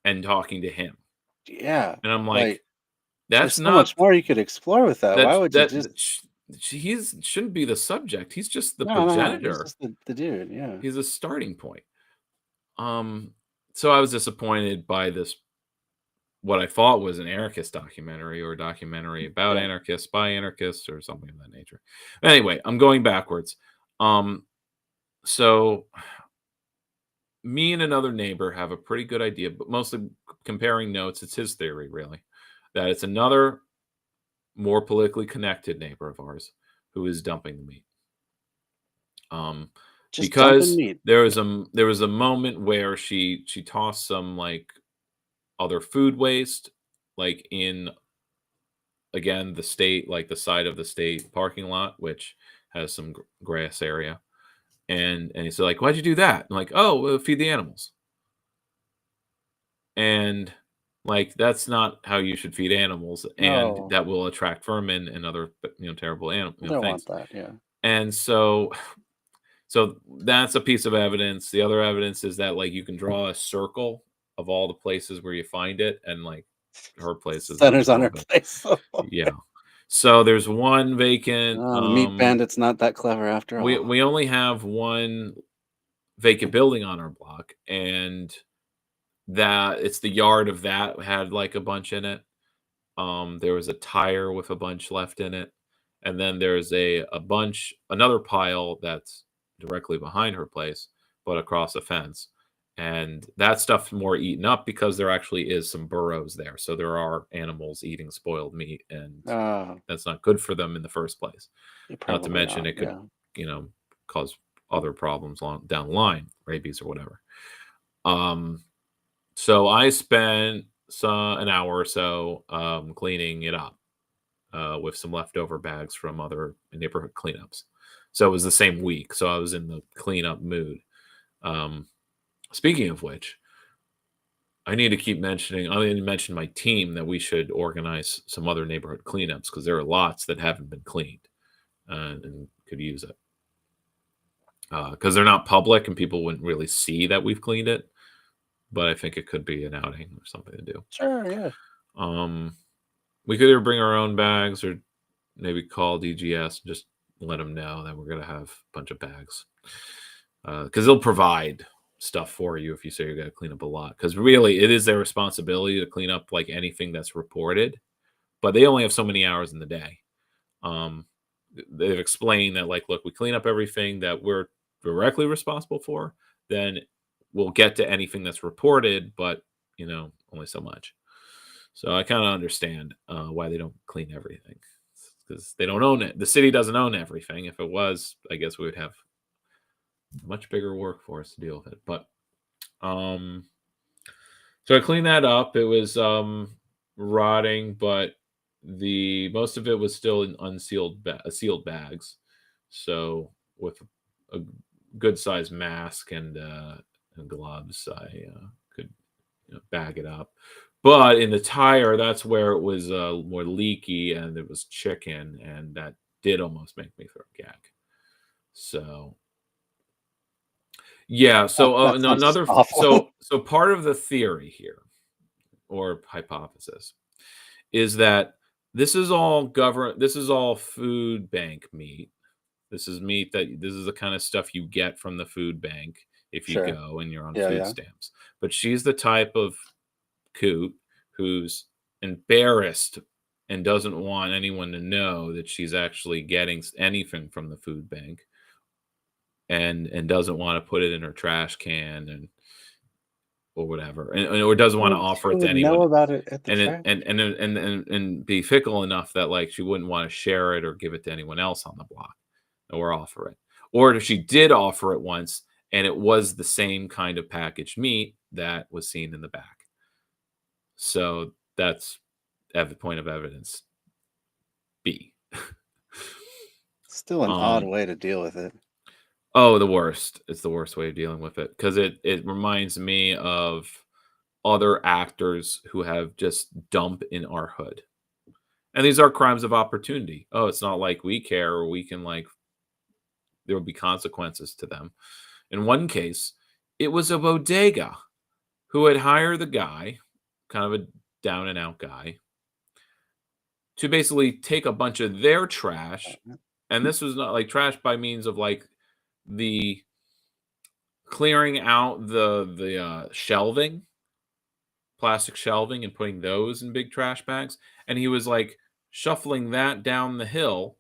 and talking to him, Yeah, and I'm like, like there's that's so much not more you could explore with that. Why that's would you that, just? that he's shouldn't be the subject. He's just the No. He's progenitor. just the dude. Yeah. He's a starting point. Um, so I was disappointed by this what I thought was an anarchist documentary or a documentary about Yeah. anarchists by anarchists or something of that nature. Anyway, I'm going backwards. So me and another neighbor have a pretty good idea, but mostly comparing notes. It's his theory, really, that it's another more politically connected neighbor of ours who is dumping the meat. Just dumping Because meat. there was a moment where she tossed some like other food waste, like in again the state, like the side of the state parking lot, which has some grass area. And he said, like, why'd you do that? I'm like, oh, we'll feed the animals. And like that's not how you should feed animals, and No, that will attract vermin and other terrible animal you don't want things. that. Yeah. And so that's a piece of evidence. The other evidence is that like you can draw a circle of all the places where you find it, and like her place is Centers on one her of them. place. Yeah. So there's one vacant. The meat bandit's not that clever after all. We only have one vacant building on our block, and that it's the yard of that had like a bunch in it. There was a tire with a bunch left in it, and then there's another pile that's directly behind her place, but across a fence. And that stuff's more eaten up because there actually is some burrows there, so there are animals eating spoiled meat, and Oh, that's not good for them in the first place. you're Not to probably mention not. it could, Yeah. cause other problems down the line, rabies or whatever. So I spent an hour or so cleaning it up with some leftover bags from other neighborhood cleanups. So it was the same week. So I was in the cleanup mood. Speaking of which, I need to keep mentioning, I need to mention my team that we should organize some other neighborhood cleanups because there are lots that haven't been cleaned and could use it. Because they're not public and people wouldn't really see that we've cleaned it. But I think it could be an outing or something to do. Sure. Yeah. We could either bring our own bags or maybe call DGS and just let them know that we're gonna have a bunch of bags. Because they'll provide stuff for you if you say you're gonna clean up a lot. Because really, it is their responsibility to clean up like anything that's reported, but they only have so many hours in the day. They've explained that like, look, we clean up everything that we're directly responsible for, then we'll get to anything that's reported, but only so much. So I kind of understand why they don't clean everything, because they don't own it. The city doesn't own everything. If it was, I guess we would have a much bigger workforce to deal with it. But so I cleaned that up. It was rotting, but the most of it was still in sealed bags. So with a good sized mask and gloves, I could bag it up. But in the tire, that's where it was more leaky, and it was chicken, and that did almost make me throw a gag. So yeah, so That sounds another awful. so part of the theory here or hypothesis is that this is all food bank meat. This is the kind of stuff you get from the food bank if you Sure. go and you're on Yeah. food Yeah. stamps. But she's the type of coot who's embarrassed and doesn't want anyone to know that she's actually getting anything from the food bank, and doesn't want to put it in her trash can or whatever, or doesn't want to offer Who it to would know anyone, about it at the and track? and be fickle enough that like she wouldn't want to share it or give it to anyone else on the block or offer it. Or if she did offer it once and it was the same kind of packaged meat that was seen in the back. So that's point of evidence B. Still an odd way to deal with it. Oh, the worst. It's the worst way of dealing with it because it reminds me of other actors who have just dump in our hood. And these are crimes of opportunity. Oh, it's not like we care or we can like there will be consequences to them. In one case, it was a bodega who had hired the guy, kind of a down and out guy, to basically take a bunch of their trash. And this was not like trash by means of like the clearing out the shelving, plastic shelving, and putting those in big trash bags. And he was like shuffling that down the hill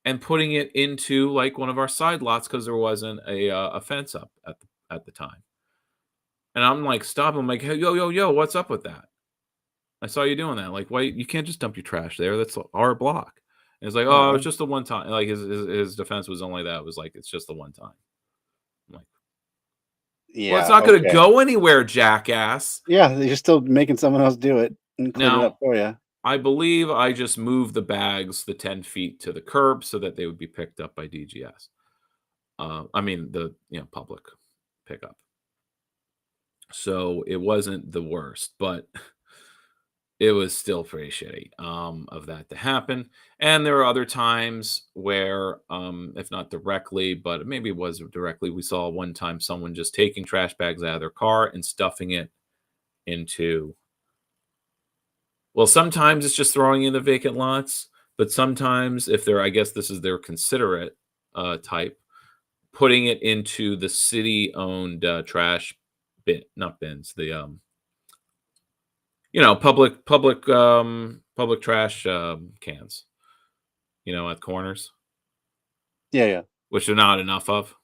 and putting it into like one of our side lots because there wasn't a fence up at the time. And I'm like, stop! I'm like, hey, yo, what's up with that? I saw you doing that. Like, why you can't just dump your trash there? That's our block. And it's like, oh, it's just the one time. Like his defense was only that. It was like it's just the one time. I'm like, Yeah. well, it's not going to go anywhere, jackass. Yeah, you're still making someone else do it and clean it up for you. I believe I just moved the bags the 10 feet to the curb so that they would be picked up by DGS. I mean, the public pickup. So it wasn't the worst, but it was still pretty shitty of that to happen. And there were other times where, if not directly, but maybe it was directly, we saw one time someone just taking trash bags out of their car and stuffing it into. Well, sometimes it's just throwing in the vacant lots, but sometimes if they're, I guess this is their considerate type, putting it into the city-owned trash bin, not bins, the public trash cans, at corners. Yeah. Which are not enough of.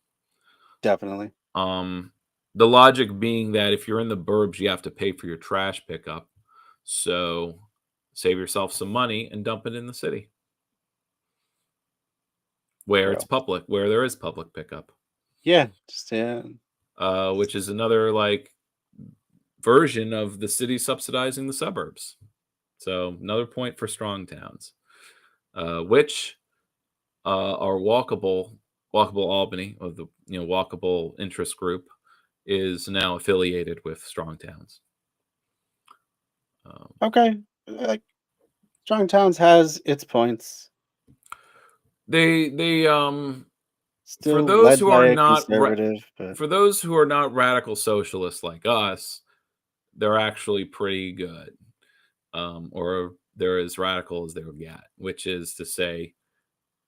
Definitely. The logic being that if you're in the burbs, you have to pay for your trash pickup. So save yourself some money and dump it in the city where it's public, where there is public pickup. Yeah, which is another like version of the city subsidizing the suburbs. So another point for strong towns, which are walkable Albany, of the walkable interest group, is now affiliated with strong towns. Okay, like strong towns has its points. They still for those who are not conservative, but for those who are not radical socialists like us, they're actually pretty good, or they're as radical as they will get, which is to say,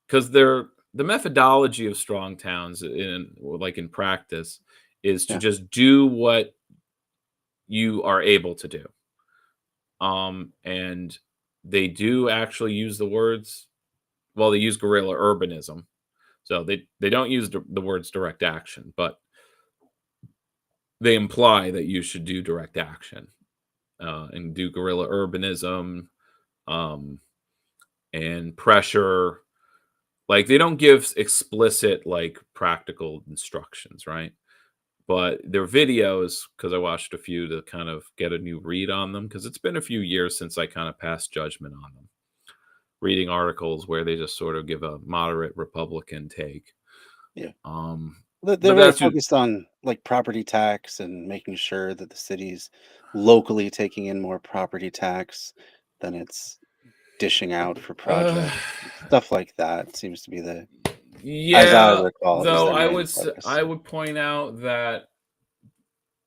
because the methodology of strong towns in practice is to just do what you are able to do. And they do actually use the words, well, they use guerrilla urbanism. So they don't use the words direct action, but they imply that you should do direct action and do guerrilla urbanism and pressure. Like, they don't give explicit, like, practical instructions, right? But their videos, because I watched a few to kind of get a new read on them, because it's been a few years since I kind of passed judgment on them. Reading articles where they just sort of give a moderate Republican take. Yeah. But they're very focused on like property tax and making sure that the city's locally taking in more property tax than it's dishing out for projects. Stuff like that seems to be the as I recall. Though I would point out that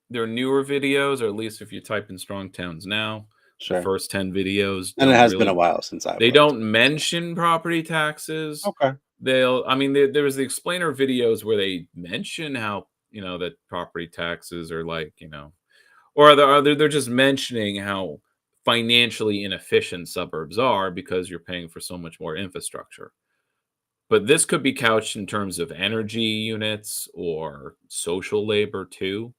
their newer videos, or at least if you type in strong towns now, the first 10 videos, and it has been a while since they don't mention property taxes. Okay. There was the explainer videos where they mention how that property taxes are like or they're just mentioning how financially inefficient suburbs are because you're paying for so much more infrastructure. But this could be couched in terms of energy units or social labor too.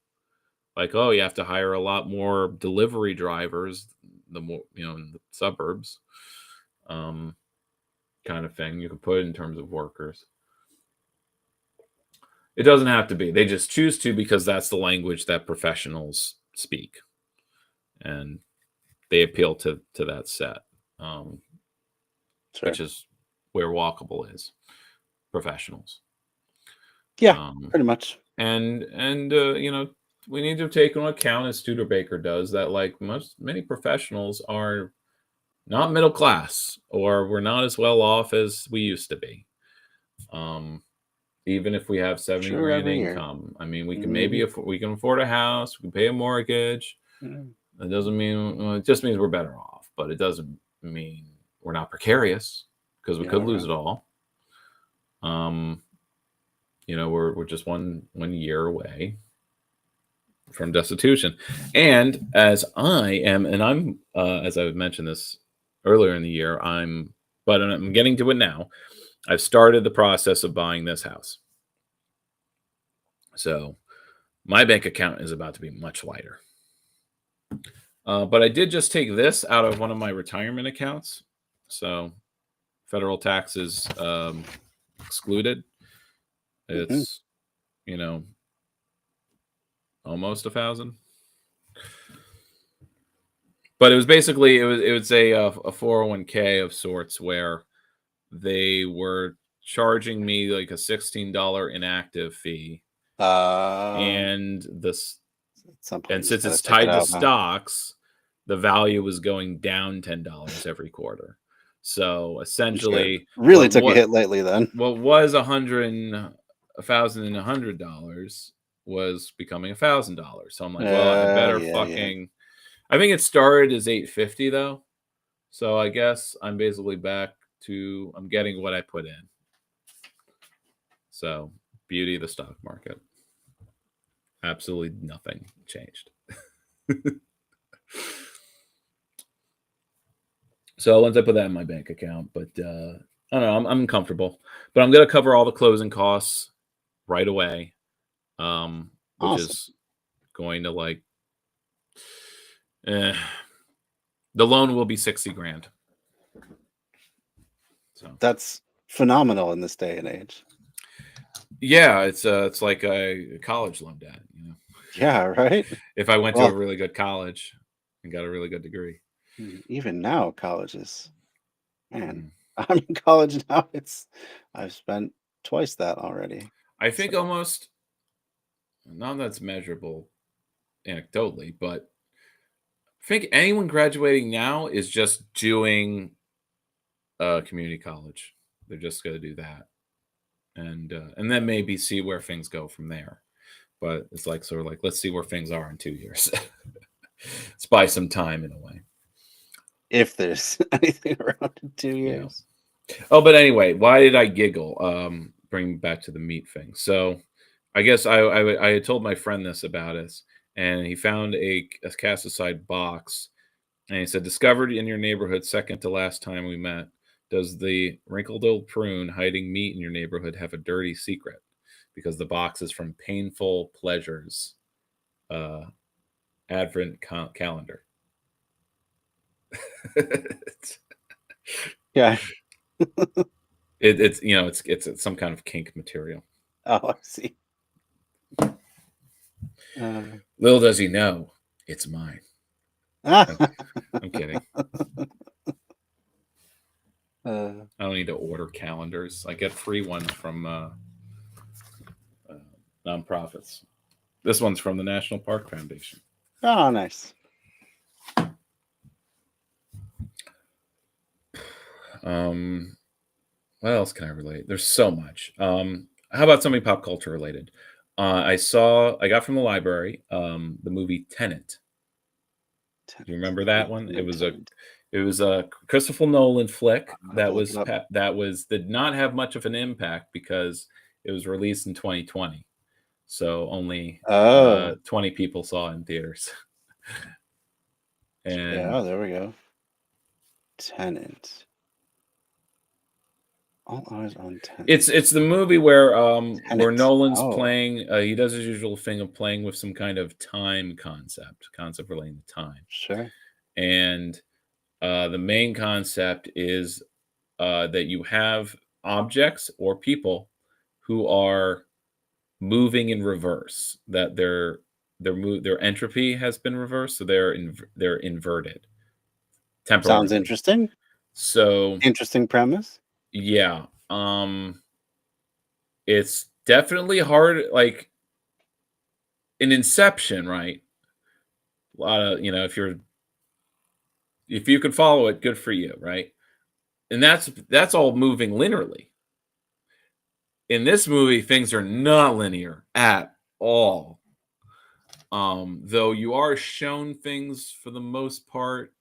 Like, oh, you have to hire a lot more delivery drivers, the more in the suburbs, kind of thing. You could put it in terms of workers. It doesn't have to be. They just choose to because that's the language that professionals speak, and they appeal to that set, which is where walkable is professionals. Yeah, pretty much. And we need to take into account, as Studebaker does, that like many professionals are not middle class, or we're not as well off as we used to be. Even if we have 70 True grand every year. income, I mean, we can maybe we can afford a house, we can pay a mortgage. That doesn't mean, well, it just means we're better off, but it doesn't mean we're not precarious, because we could lose it all. We're just one year away from destitution. And as I'm as I mentioned this earlier in the year, but I'm getting to it now. I've started the process of buying this house. So my bank account is about to be much lighter. But I did just take this out of one of my retirement accounts. So federal taxes excluded. It's, almost 1,000. But it was basically, it was a 401k of sorts, where they were charging me like a $16 inactive fee. And since it's tied to stocks, the value was going down $10 every quarter. So essentially, really took a hit lately. Then what was $1,100 was becoming $1,000. So I'm like, well, I better fucking. I think it started as $850 though, so I guess I'm basically back to, I'm getting what I put in. So beauty of the stock market. Absolutely nothing changed. So once I put that in my bank account, but I don't know, I'm comfortable. But I'm gonna cover all the closing costs right away, which is going to like, the loan will be 60 grand. So that's phenomenal in this day and age. Yeah, it's like a college loan debt, Yeah, right. If I went to a really good college and got a really good degree. Even now, colleges, man, I'm in college now. I've spent twice that already. I think almost, none that's measurable anecdotally, but I think anyone graduating now is just doing a community college. They're just going to do that, and then maybe see where things go from there. But it's like, sort of like, let's see where things are in 2 years. Let's buy some time in a way. If there's anything around in 2 years. Yeah. Oh, but anyway, why did I giggle? Bring back to the meat thing. So I guess I had told my friend this about us, and he found a cast aside box, and he said, discovered in your neighborhood second to last time we met. Does the wrinkled old prune hiding meat in your neighborhood have a dirty secret? Because the box is from Painful Pleasures Advent calendar. Yeah. It's some kind of kink material. Oh, I see. Little does he know, it's mine. I'm kidding. I don't need to order calendars. I get free ones from nonprofits. This one's from the National Park Foundation. Oh, nice. What else can I relate? There's so much. How about something pop culture related? I got from the library the movie Tenet. Do you remember that one? It was a Christopher Nolan flick that did not have much of an impact because it was released in 2020. So only 20 people saw it in theaters. And yeah, there we go. Tenet. All eyes on Tenet. It's the movie where Nolan's playing. He does his usual thing of playing with some kind of time concept relating to time. Sure. And the main concept is that you have objects or people who are moving in reverse. That their entropy has been reversed, so they're inverted. Temporarily. Sounds interesting. So interesting premise. Yeah. It's definitely hard. Like in Inception, right? A lot of if you can follow it, good for you, right? And that's all moving linearly. In this movie, things are not linear at all. Though you are shown things for the most part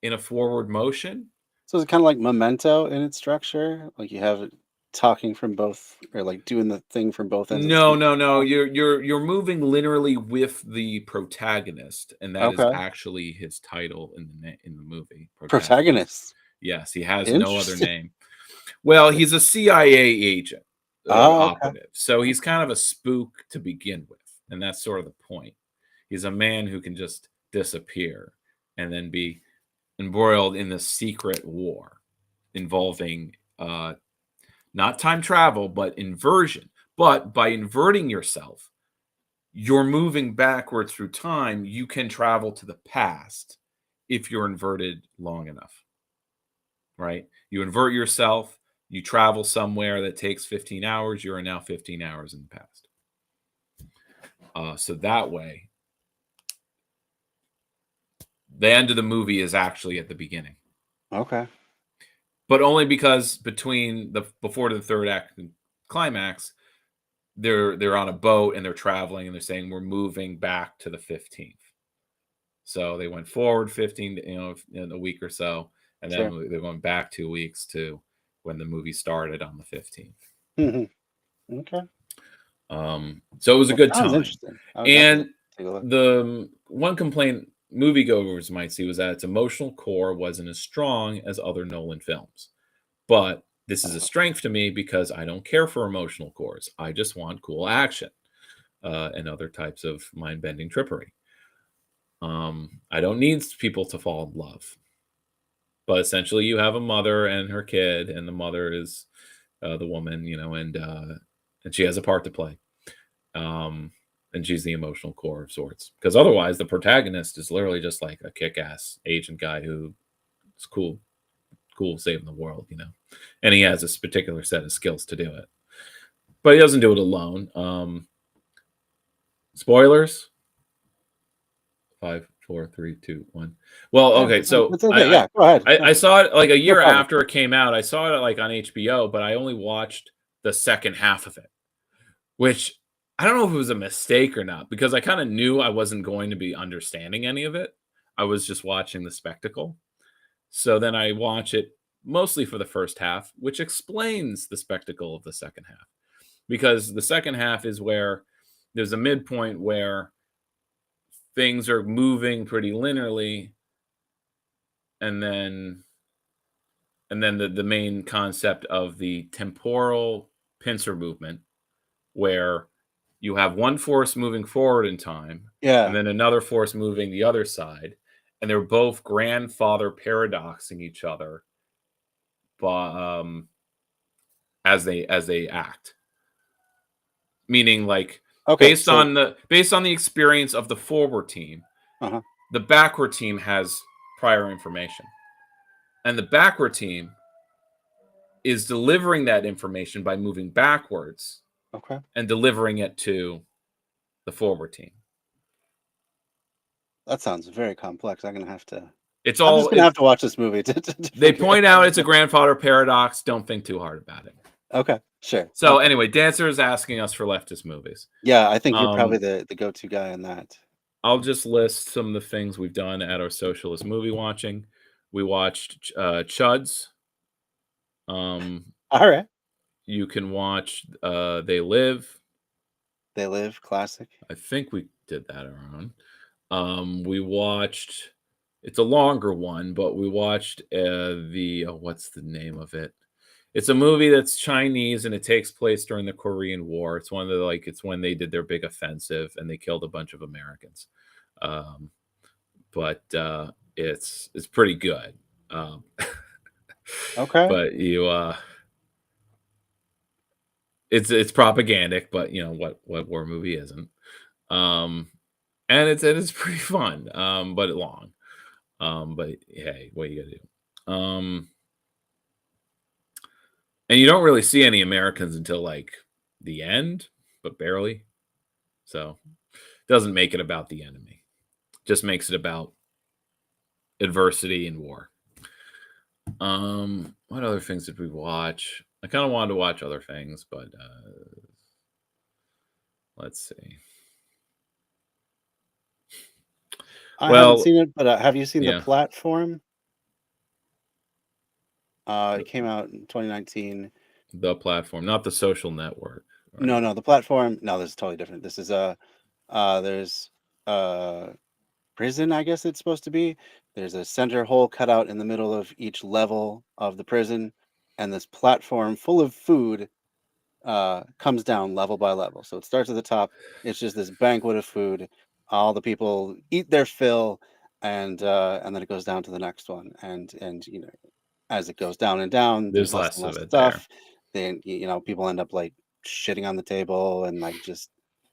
in a forward motion. So it's kind of like Memento in its structure. Like you have it talking from both, or like doing the thing from both ends at the No, same no, no. time. You're moving linearly with the protagonist, and that is Okay. actually his title in the movie. Protagonist. Protagonist. Yes, he has no other Interesting. name. Well, he's a CIA agent, Okay. operative, so he's kind of a spook to begin with, and that's sort of the point. He's a man who can just disappear and then be embroiled in this secret war involving not time travel, but inversion. But by inverting yourself, you're moving backwards through time. You can travel to the past if you're inverted long enough, right? You invert yourself, you travel somewhere that takes 15 hours, you're now 15 hours in the past. So that way, the end of the movie is actually at the beginning. Okay. But only because before the third act and climax, they're on a boat and they're traveling and they're saying we're moving back to the 15th. So they went forward 15, in a week or so, and then Sure. they're going back 2 weeks to when the movie started on the 15th. Okay. So it was a Well, good sounds time. interesting. I'll And definitely take a look. the one complaint moviegoers might see was that its emotional core wasn't as strong as other Nolan films. But this is a strength to me because I don't care for emotional cores. I just want cool action and other types of mind-bending trippery. I don't need people to fall in love. But essentially, you have a mother and her kid, and the mother is the woman, and she has a part to play. And she's the emotional core of sorts. Because otherwise, the protagonist is literally just like a kick-ass agent guy who is cool saving the world, and he has this particular set of skills to do it. But he doesn't do it alone. Spoilers. 5, 4, 3, 2, 1. Well, okay, so It's okay. Yeah, go ahead. I saw it like a No year problem. after it came out. I saw it like on HBO, but I only watched the second half of it, which I don't know if it was a mistake or not, because I kind of knew I wasn't going to be understanding any of it. I was just watching the spectacle. So then I watch it mostly for the first half, which explains the spectacle of the second half. Because the second half is where there's a midpoint where things are moving pretty linearly, and then the main concept of the temporal pincer movement, where you have one force moving forward in time, Yeah. and then another force moving the other side, and they're both grandfather paradoxing each other, but as they act. Meaning, like, Okay. based on the experience of the forward team, Uh-huh. the backward team has prior information, and the backward team is delivering that information by moving backwards Okay. and delivering it to the forward team. That sounds very complex. I'm gonna have to. It's I'm just all gonna have to watch this movie to they figure point it out it's a grandfather paradox. Don't think too hard about it. Okay, sure. So Okay. anyway, Dancer is asking us for leftist movies. Yeah, I think you're probably Um, the go-to guy on that. I'll just list some of the things we've done at our socialist movie watching. We watched Chuds. Um, All right. you can watch They Live. They Live, classic. I think we did that around. We watched. It's a longer one, but we watched what's the name of it? It's a movie that's Chinese and it takes place during the Korean War. It's one of the it's when they did their big offensive and they killed a bunch of Americans. But it's pretty good. Okay. But it's propagandic, but what war movie isn't? And it's pretty fun, but long. But hey, what you gotta do? And you don't really see any Americans until like the end, but barely. So doesn't make it about the enemy. Just makes it about adversity and war. What other things did we watch? I kind of wanted to watch other things, but let's see. I haven't Well, seen it, but have you seen The yeah, Platform? It came out in 2019. The Platform, not The Social Network. Right? No, The Platform. No, this is totally different. This is there's prison, I guess it's supposed to be. There's a center hole cut out in the middle of each level of the prison, and this platform full of food comes down level by level. So it starts at the top. It's just this banquet of food. All the people eat their fill, and then it goes down to the next one. And as it goes down and down, there's There's less less and of less it there. stuff. Then people end up like shitting on the table and like just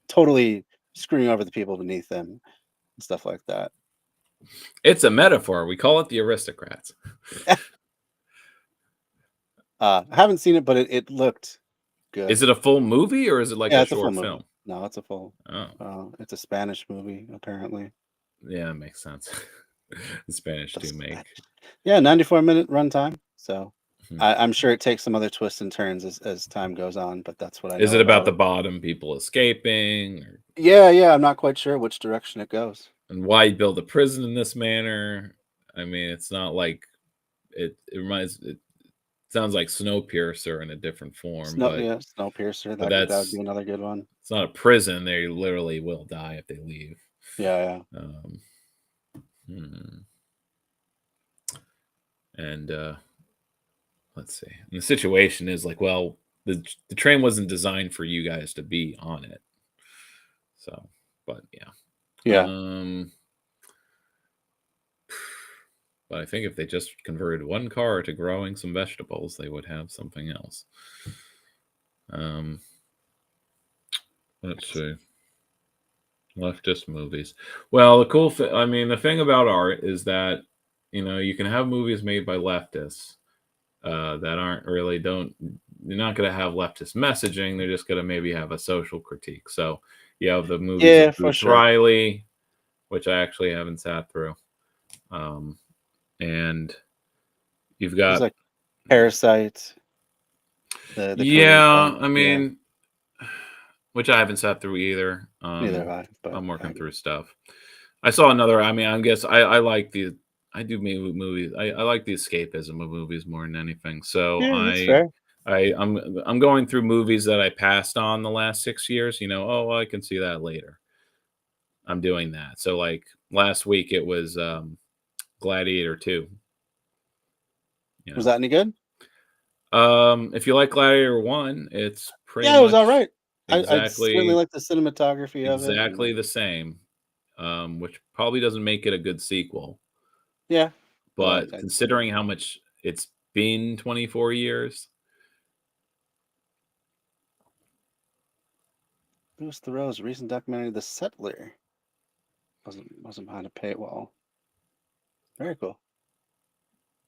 totally screwing over the people beneath them and stuff like that. It's a metaphor. We call it the aristocrats. I haven't seen it, but it looked good. Is it a full movie or is it like Yeah, a it's a full short movie. film? No, it's a full. Oh, It's a Spanish movie, apparently. yeah, that makes sense. The Spanish do make. Yeah, 94-minute runtime. So Hmm. I'm sure it takes some other twists and turns as time goes on, but that's what I know. Is it about the it. bottom people escaping? Or... Yeah. I'm not quite sure which direction it goes. And why build a prison in this manner? I mean, it's not like it sounds like Snowpiercer in a different form, but Snowpiercer. but That would be another good one. It's not a prison. They literally will die if they leave. Yeah. And let's see. And the situation is like, well, the train wasn't designed for you guys to be on it. So, but Yeah. But I think if they just converted one car to growing some vegetables, they would have something else. Let's see. Leftist movies. Well, the thing about art is that you can have movies made by leftists that aren't really you're not going to have leftist messaging. They're just going to maybe have a social critique. So you have the movies of Boots Riley, which I actually haven't sat through. And you've got like Parasite. I mean, which I haven't sat through either. Neither have I. But I'm working through stuff. I saw another. I mean, I guess I like the. I do movies. I like the escapism of movies more than anything. So that's fair. I'm going through movies that I passed on the last 6 years. I can see that later. I'm doing that. So like last week it was Gladiator 2. Was that any good? If you like Gladiator 1, it's pretty it was all right. Exactly. I certainly like the cinematography of it. Exactly the same. Which probably doesn't make it a good sequel. Yeah. But considering how much it's been 24 years. Louis Theroux's recent documentary, The Settler, wasn't behind a paywall. Very cool.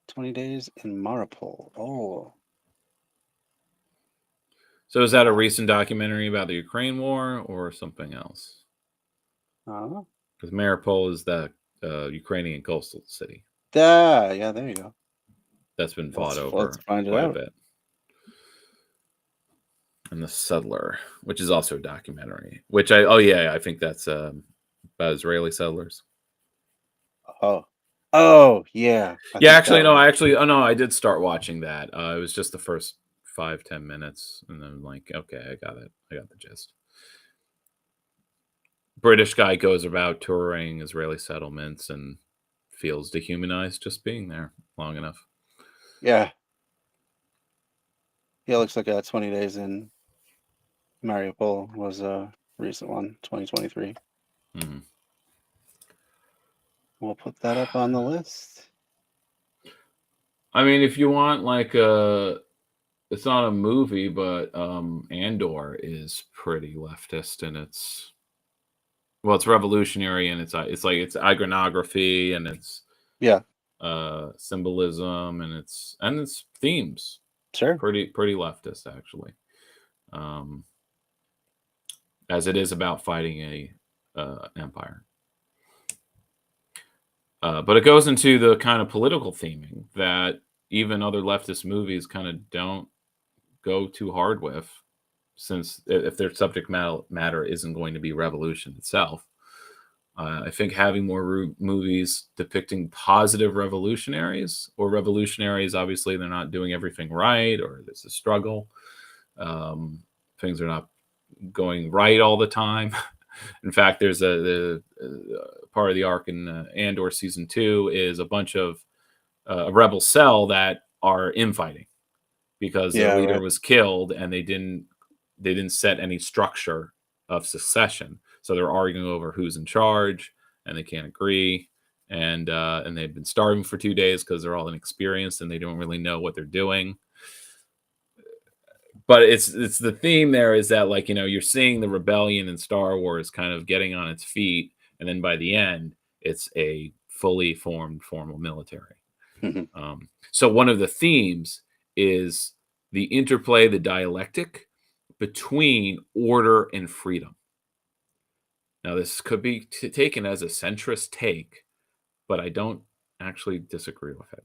20 Days in Mariupol. Oh. So is that a recent documentary about the Ukraine war or something else? Because Mariupol is the Ukrainian coastal city. Yeah, there you go. That's been fought over quite a bit. And The Settler, which is also a documentary, which I think that's about Israeli settlers. Oh, yeah. I did start watching that. It was just the first 5-10 minutes, and then like, okay, I got it. I got the gist. British guy goes about touring Israeli settlements and feels dehumanized just being there long enough. Yeah. Yeah, it looks like 20 Days in Mariupol was a recent one, 2023. Mm-hmm. We'll put that up on the list. I mean, if you want like it's not a movie, but Andor is pretty leftist, and it's revolutionary, and it's iconography, and it's symbolism, and it's themes. Sure, pretty leftist actually. as it is about fighting a empire. But it goes into the kind of political theming that even other leftist movies kind of don't go too hard with, since if their subject matter isn't going to be revolution itself. I think having more movies depicting positive revolutionaries, or revolutionaries, obviously they're not doing everything right, or there's a struggle. Things are not going right all the time. In fact, there's a part of the arc in Andor season 2 is a bunch of rebel cell that are infighting because their leader was killed, and they didn't set any structure of succession. So they're arguing over who's in charge, and they can't agree. And they've been starving for 2 days because they're all inexperienced and they don't really know what they're doing. But it's the theme there is that, like, you're seeing the rebellion in Star Wars kind of getting on its feet, and then by the end, it's a fully formed formal military. So one of the themes is the interplay, the dialectic between order and freedom. Now, this could be taken as a centrist take, but I don't actually disagree with it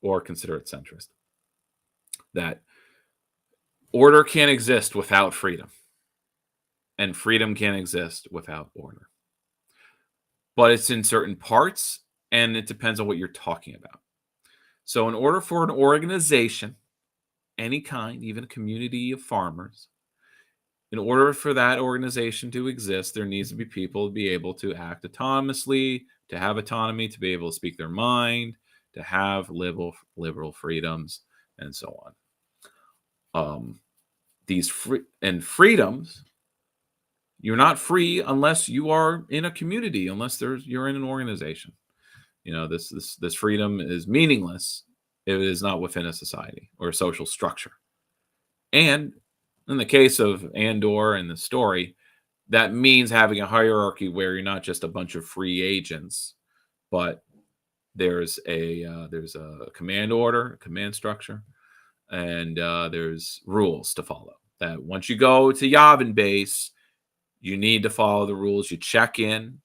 or consider it centrist. That order can't exist without freedom, and freedom can't exist without order. But it's in certain parts, and it depends on what you're talking about. So in order for an organization, any kind, even a community of farmers, in order for that organization to exist, there needs to be people to be able to act autonomously, to have autonomy, to be able to speak their mind, to have liberal freedoms, and so on. These freedoms, you're not free unless you are in a community, unless you're in an organization. This freedom is meaningless if it is not within a society or a social structure. And in the case of Andor and the story, that means having a hierarchy where you're not just a bunch of free agents, but there's a command order, a command structure, and there's rules to follow. That once you go to Yavin base, you need to follow the rules. You check in,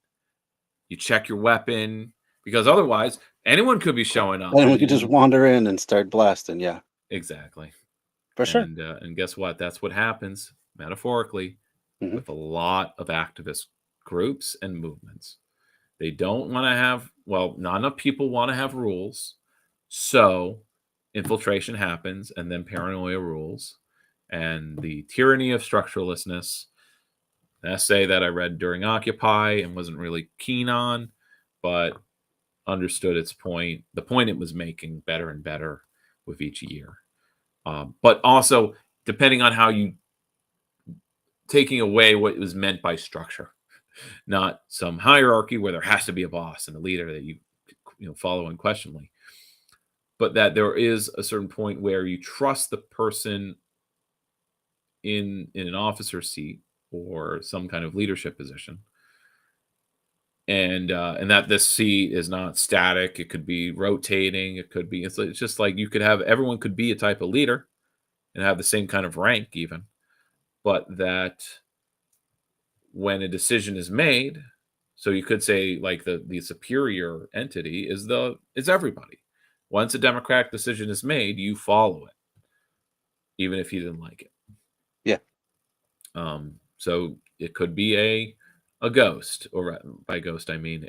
you check your weapon, because otherwise anyone could be showing up. And we could just wander in and start blasting. Yeah, exactly. For sure. And guess what? That's what happens, metaphorically, with a lot of activist groups and movements. They don't want to have, not enough people want to have rules. So infiltration happens, and then paranoia rules. And the tyranny of structurelessness, an essay that I read during Occupy and wasn't really keen on, but understood its point, the point it was making, better and better with each year. But also, depending on how you taking away what was meant by structure, not some hierarchy where there has to be a boss and a leader that you follow unquestionably, but that there is a certain point where you trust the person in an officer seat or some kind of leadership position, and that this seat is not static. It could be rotating. It could be. It's just like you could have everyone could be a type of leader and have the same kind of rank even, but that when a decision is made, so you could say like the superior entity is everybody. Once a democratic decision is made, you follow it, even if you didn't like it. Yeah. So it could be a ghost, or by ghost I mean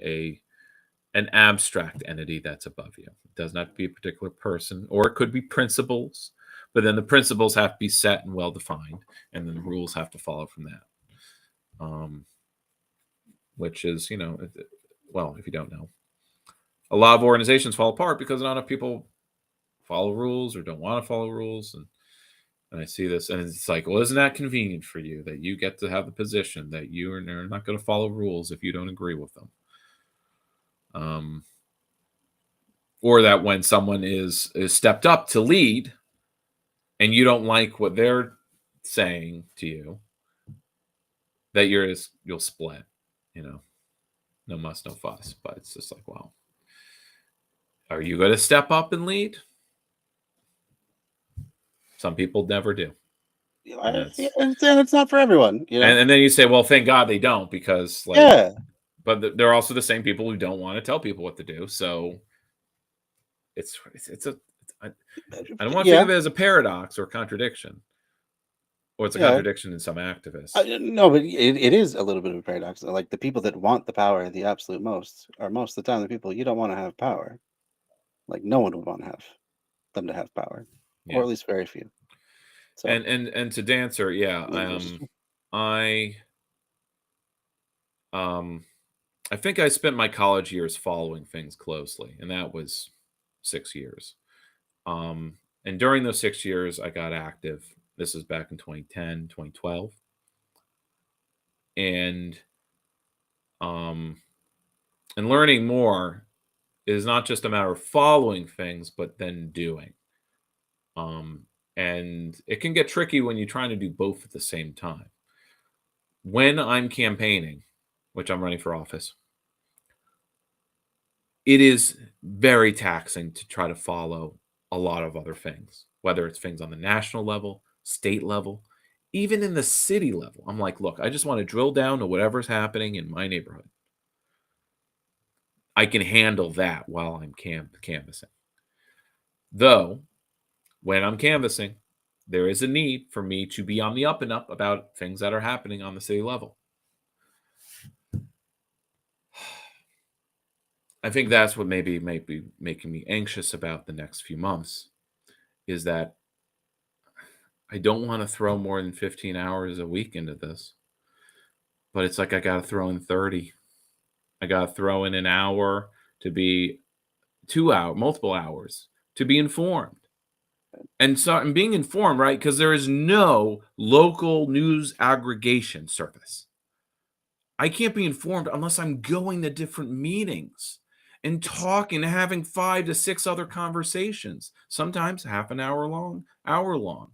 an abstract entity that's above you. It does not have to be a particular person, or it could be principles, but then the principles have to be set and well defined, and then the rules have to follow from that. Which is, if you don't know, a lot of organizations fall apart because not enough people follow rules or don't want to follow rules. And I see this, and it's like, well, isn't that convenient for you that you get to have the position that you're not going to follow rules if you don't agree with them? Or that when someone is stepped up to lead and you don't like what they're saying to you, that you'll split, no muss, no fuss. But it's just like, well, are you going to step up and lead? Some people never do. And that's And it's not for everyone, you know. and then you say, well, thank God they don't, because like, Yeah, but they're also the same people who don't want to tell people what to do. So it's a I don't want to think yeah, of it as a paradox or contradiction, or it's a yeah. contradiction in some activists. No, but it is a little bit of a paradox. Like the people that want the power the absolute most are most of the time the people you don't want to have power. Like no one would want to have them to have power, or Yeah. at least very few. So And to dancer, yeah, which is true. I um I think I spent my college years following things closely, and that was 6 years. And during those 6 years, I got active. This was back in 2010, 2012, and um and learning more is not just a matter of following things, but then doing. Um, and it can get tricky when you're trying to do both at the same time. When I'm campaigning, which I'm running for office, it is very taxing to try to follow a lot of other things, whether it's things on the national level, state level, even in the city level. I'm like, look, I just want to drill down to whatever's happening in my neighborhood. I can handle that while I'm canvassing. Though, when I'm canvassing, there is a need for me to be on the up and up about things that are happening on the city level. I think that's what maybe might be making me anxious about the next few months is that I don't want to throw more than 15 hours a week into this, but it's like I got to throw in 30. I got to throw in an hour to be 2 hour, multiple hours to be informed. And so I'm being informed, right? Because there is no local news aggregation service. I can't be informed unless I'm going to different meetings and talking and having 5 to 6 other conversations, sometimes half an hour long, hour long.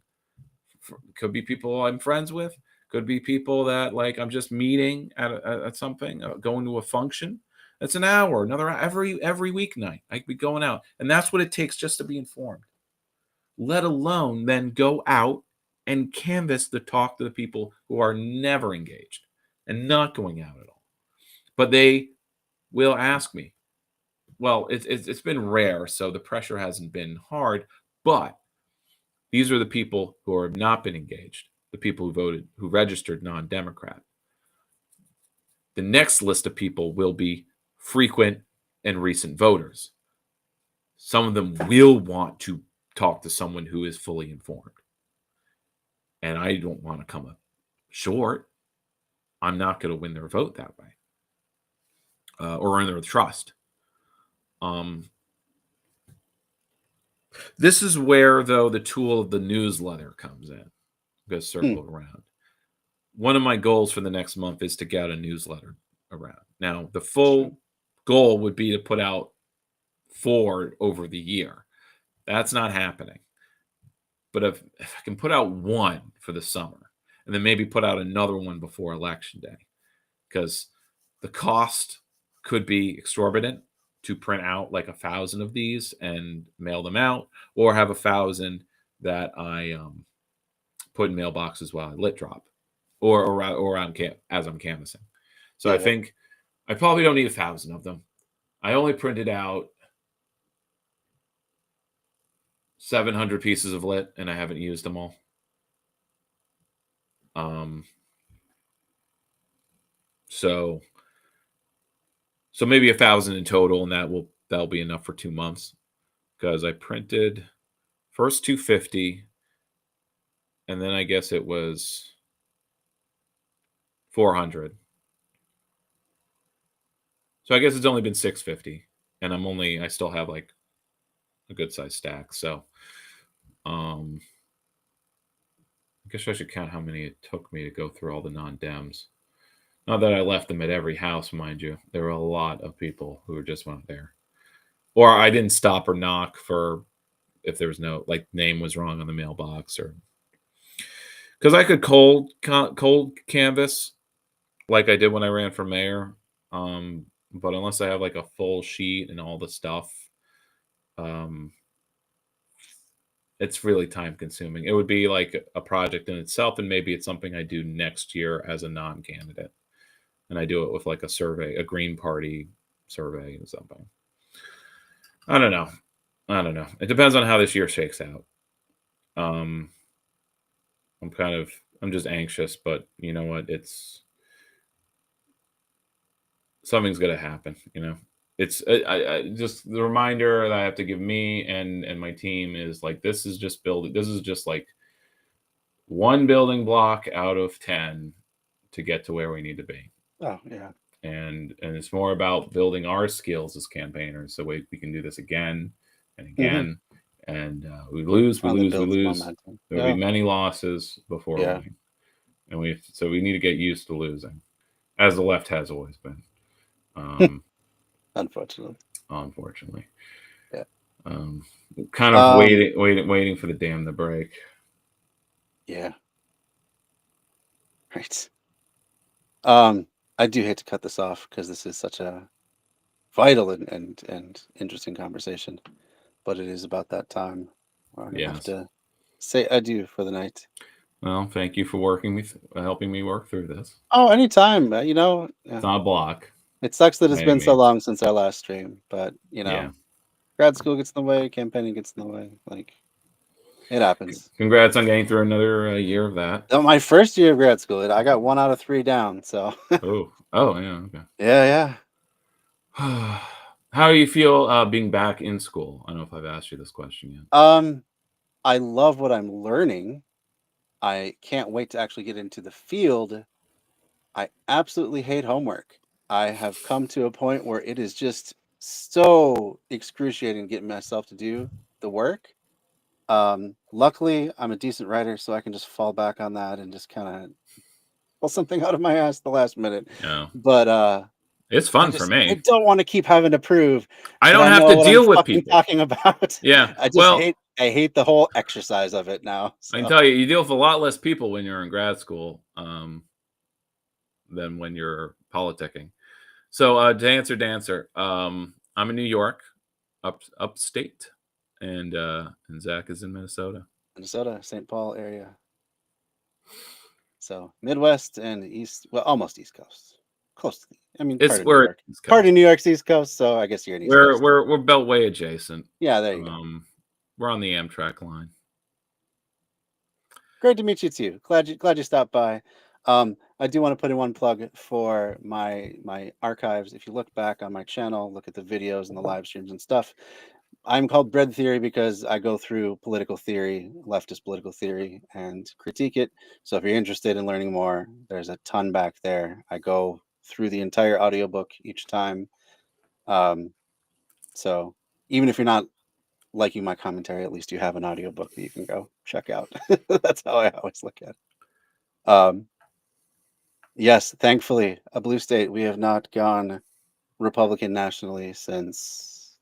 Could be people I'm friends with, could be people that like I'm just meeting at something, going to a function. That's an hour, another every weeknight. I could be going out, and that's what it takes just to be informed. Let alone then go out and canvass to talk to the people who are never engaged and not going out at all. But they will ask me. Well, it's been rare, so the pressure hasn't been hard. But these are the people who have not been engaged, the people who voted, who registered non-Democrat. The next list of people will be frequent and recent voters. Some of them will want to talk to someone who is fully informed. And I don't want to come up short. I'm not going to win their vote that way or earn their trust. This is where, though, the tool of the newsletter comes in. Go circle around. One of my goals for the next month is to get a newsletter around. Now, the full goal would be to put out 4 over the year. That's not happening. But if I can put out 1 for the summer and then maybe put out another one before election day, because the cost could be exorbitant to print out like 1,000 of these and mail them out, or have 1,000 that I put in mailboxes while I lit drop, or as I'm canvassing. So I think I probably don't need 1,000 of them. I only printed out 700 pieces of lit, and I haven't used them all. So maybe 1,000 in total, and that'll be enough for 2 months, because I printed first 250, and then I guess it was 400. So I guess it's only been 650, and I still have like a good size stack. So I guess I should count how many it took me to go through all the non-Dems. Not that I left them at every house, mind you. There were a lot of people who just weren't there. Or I didn't stop or knock for if there was no, like, name was wrong on the mailbox, or because I could cold canvas like I did when I ran for mayor. But unless I have like a full sheet and all the stuff, it's really time consuming. It would be like a project in itself, and maybe it's something I do next year as a non-candidate, and I do it with like a survey, a Green Party survey or something. I don't know. It depends on how this year shakes out. Um, I'm just anxious, but you know what? Something's gonna happen. It's I just the reminder that I have to give me and my team is like this is just like one building block out of 10 to get to where we need to be. Oh yeah. And it's more about building our skills as campaigners so we can do this again and again. And we lose. Momentum. There'll be many losses before we win. And we need to get used to losing, as the left has always been. Unfortunately. Yeah. Kind of waiting for the dam to break. Yeah. Right. I do hate to cut this off because this is such a vital and interesting conversation, but it is about that time where I'm gonna have to say adieu for the night. Well, thank you for helping me work through this. Oh, anytime. It's not a block. It sucks that it's been so long since our last stream, but grad school gets in the way, campaigning gets in the way. Like, it happens. Congrats on getting through another year of that. Oh, my first year of grad school, I got 1 out of 3 down. So. Oh yeah, okay. Yeah. How do you feel being back in school? I don't know if I've asked you this question yet. I love what I'm learning. I can't wait to actually get into the field. I absolutely hate homework. I have come to a point where it is just so excruciating getting myself to do the work. Luckily, I'm a decent writer, so I can just fall back on that and just kind of pull something out of my ass the last minute. Yeah. But it's fun for me. I don't want to keep having to prove. I don't have to deal with people talking about. Yeah. I hate the whole exercise of it now. So. I can tell you deal with a lot less people when you're in grad school than when you're politicking. So to answer Dancer, I'm in New York, upstate, and Zach is in Minnesota. St. Paul area. So Midwest and East, well, almost East Coast, close to. Part of New York's East Coast, so I guess you're in East Coast. We're Beltway adjacent. Yeah, there you go. We're on the Amtrak line. Great to meet you too. Glad you stopped by. I do want to put in one plug for my archives. If you look back on my channel, look at the videos and the live streams and stuff. I'm called Bread Theory because I go through political theory, leftist political theory, and critique it. So if you're interested in learning more, there's a ton back there. I go through the entire audiobook each time. So even if you're not liking my commentary, at least you have an audiobook that you can go check out. That's how I always look at it. Yes, thankfully, a blue state. We have not gone Republican nationally since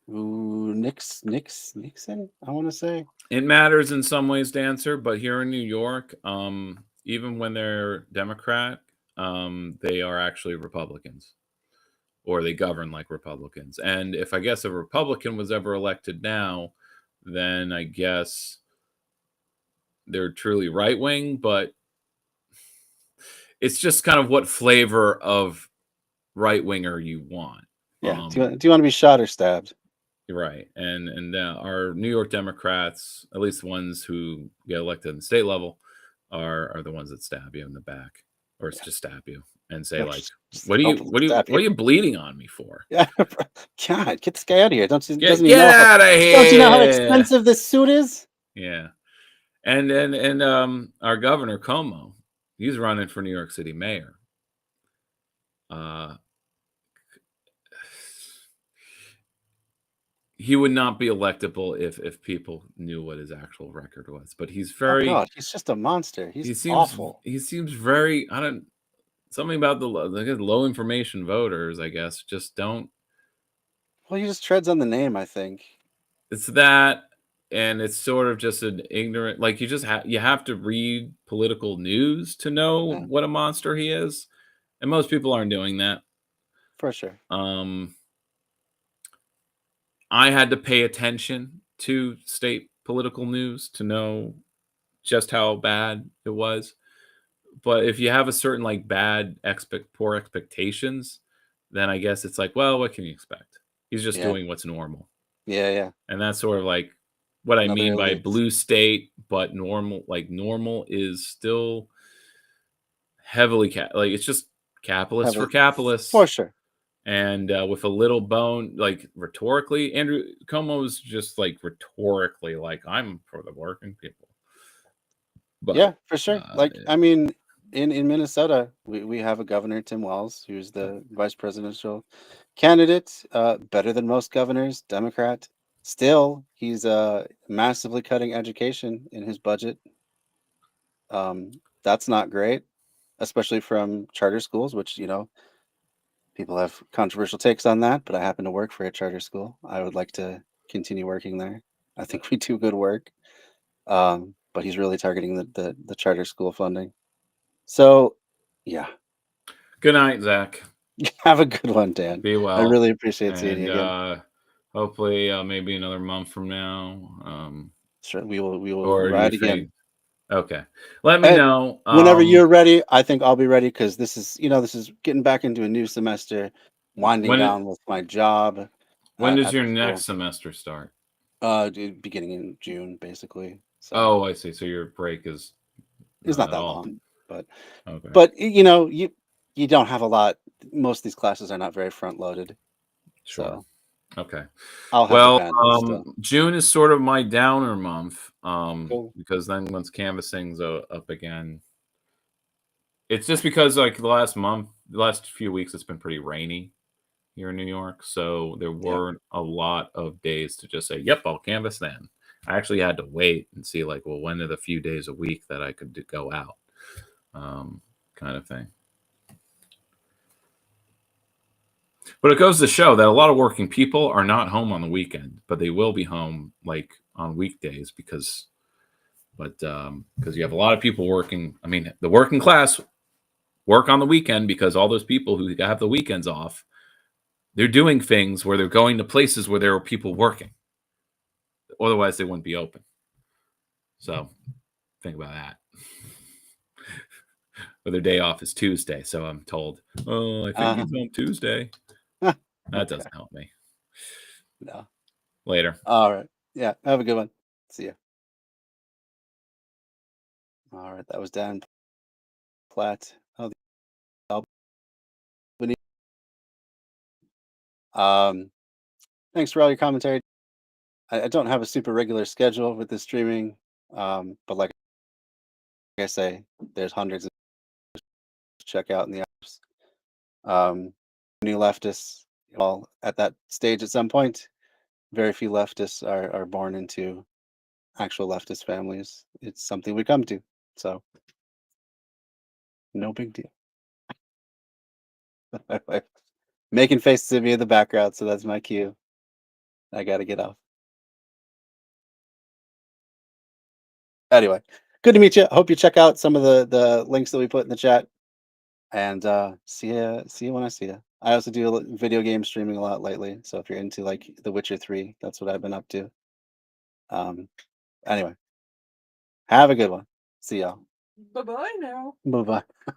Nixon, I want to say. It matters in some ways, Dancer, but here in New York, even when they're Democrat, they are actually Republicans, or they govern like Republicans. And if I guess a Republican was ever elected now, then I guess they're truly right wing, but it's just kind of what flavor of right winger you want. Yeah. Do you want to be shot or stabbed? Right. And our New York Democrats, at least the ones who get elected in the state level, are the ones that stab you in the back, or just stab you and say what are you bleeding on me for? Yeah. God, get this guy out of here. Get out of here. Don't you know how expensive this suit is? Yeah. And our governor Cuomo, he's running for New York City mayor. He would not be electable if people knew what his actual record was. But he's very. Oh God, he's just a monster. He seems awful. He seems very. Something about the low information voters, I guess, just don't. Well, he just treads on the name, I think. It's that, and it's sort of just an ignorant. Like you have to read political news to know what a monster he is, and most people aren't doing that. For sure. I had to pay attention to state political news to know just how bad it was. But if you have a certain like poor expectations, then I guess it's like, well, what can you expect? He's just Yeah. doing what's normal. Yeah. And that's sort of like what I Another mean by elite. blue state, but normal. Like normal is still heavily like it's just capitalist for For capitalists. sure. And with a little bone, like rhetorically, Andrew Cuomo's just like rhetorically, like I'm for the working people. But Yeah, for sure. Like, I mean, in Minnesota, we have a governor, Tim Walz, who's the vice presidential candidate, better than most governors, Democrat. Still, he's massively cutting education in his budget. That's not great, especially from charter schools, which, people have controversial takes on that, but I happen to work for a charter school. I would like to continue working there. I think we do good work. But he's really targeting the charter school funding. So, yeah, good night, Zach. have a good one, Dan. Be well. I really appreciate seeing And you again. hopefully, maybe another month from now. Sure, we will Or do you ride think? again. Okay, let me And know. whenever you're ready, I think I'll be ready because this is getting back into a new semester, winding when down with my job when does at your the next school. semester start? Beginning in June, basically. So Oh, I see. So your break is it's not not at that all. long, but Okay. you don't have a lot. Most of these classes are not very front loaded. Sure. So Okay. I'll have the Well, bandwidth still. June is sort of my downer month, Cool. because then once canvassing's up again, it's just because like the last few weeks, it's been pretty rainy here in New York, so there Yeah. weren't a lot of days to just say, "Yep, I'll canvass then." I actually had to wait and see like, well, when are the few days a week that I could go out, kind of thing. But it goes to show that a lot of working people are not home on the weekend, but they will be home like on weekdays because you have a lot of people working. I mean, the working class work on the weekend because all those people who have the weekends off, they're doing things where they're going to places where there are people working. Otherwise, they wouldn't be open. So think about that. But their day off is Tuesday, so I'm told, oh, I think he's home Tuesday. That Okay. doesn't help me. No. Later. All right. Yeah. Have a good one. See ya. All right. That was Dan Platt. Oh, the Albany. Thanks for all your commentary. I don't have a super regular schedule with the streaming, but like I say, there's hundreds to check out in the apps. New leftists, all at that stage at some point. Very few leftists are born into actual leftist families. It's something we come to. So no big deal. My wife making faces at me in the background, so that's my cue. I gotta get off. Anyway, good to meet you. Hope you check out some of the links that we put in the chat. And see you when I see you. I also do video game streaming a lot lately. So if you're into like The Witcher 3, that's what I've been up to. Anyway, have a good one. See y'all. Bye bye now. Bye bye.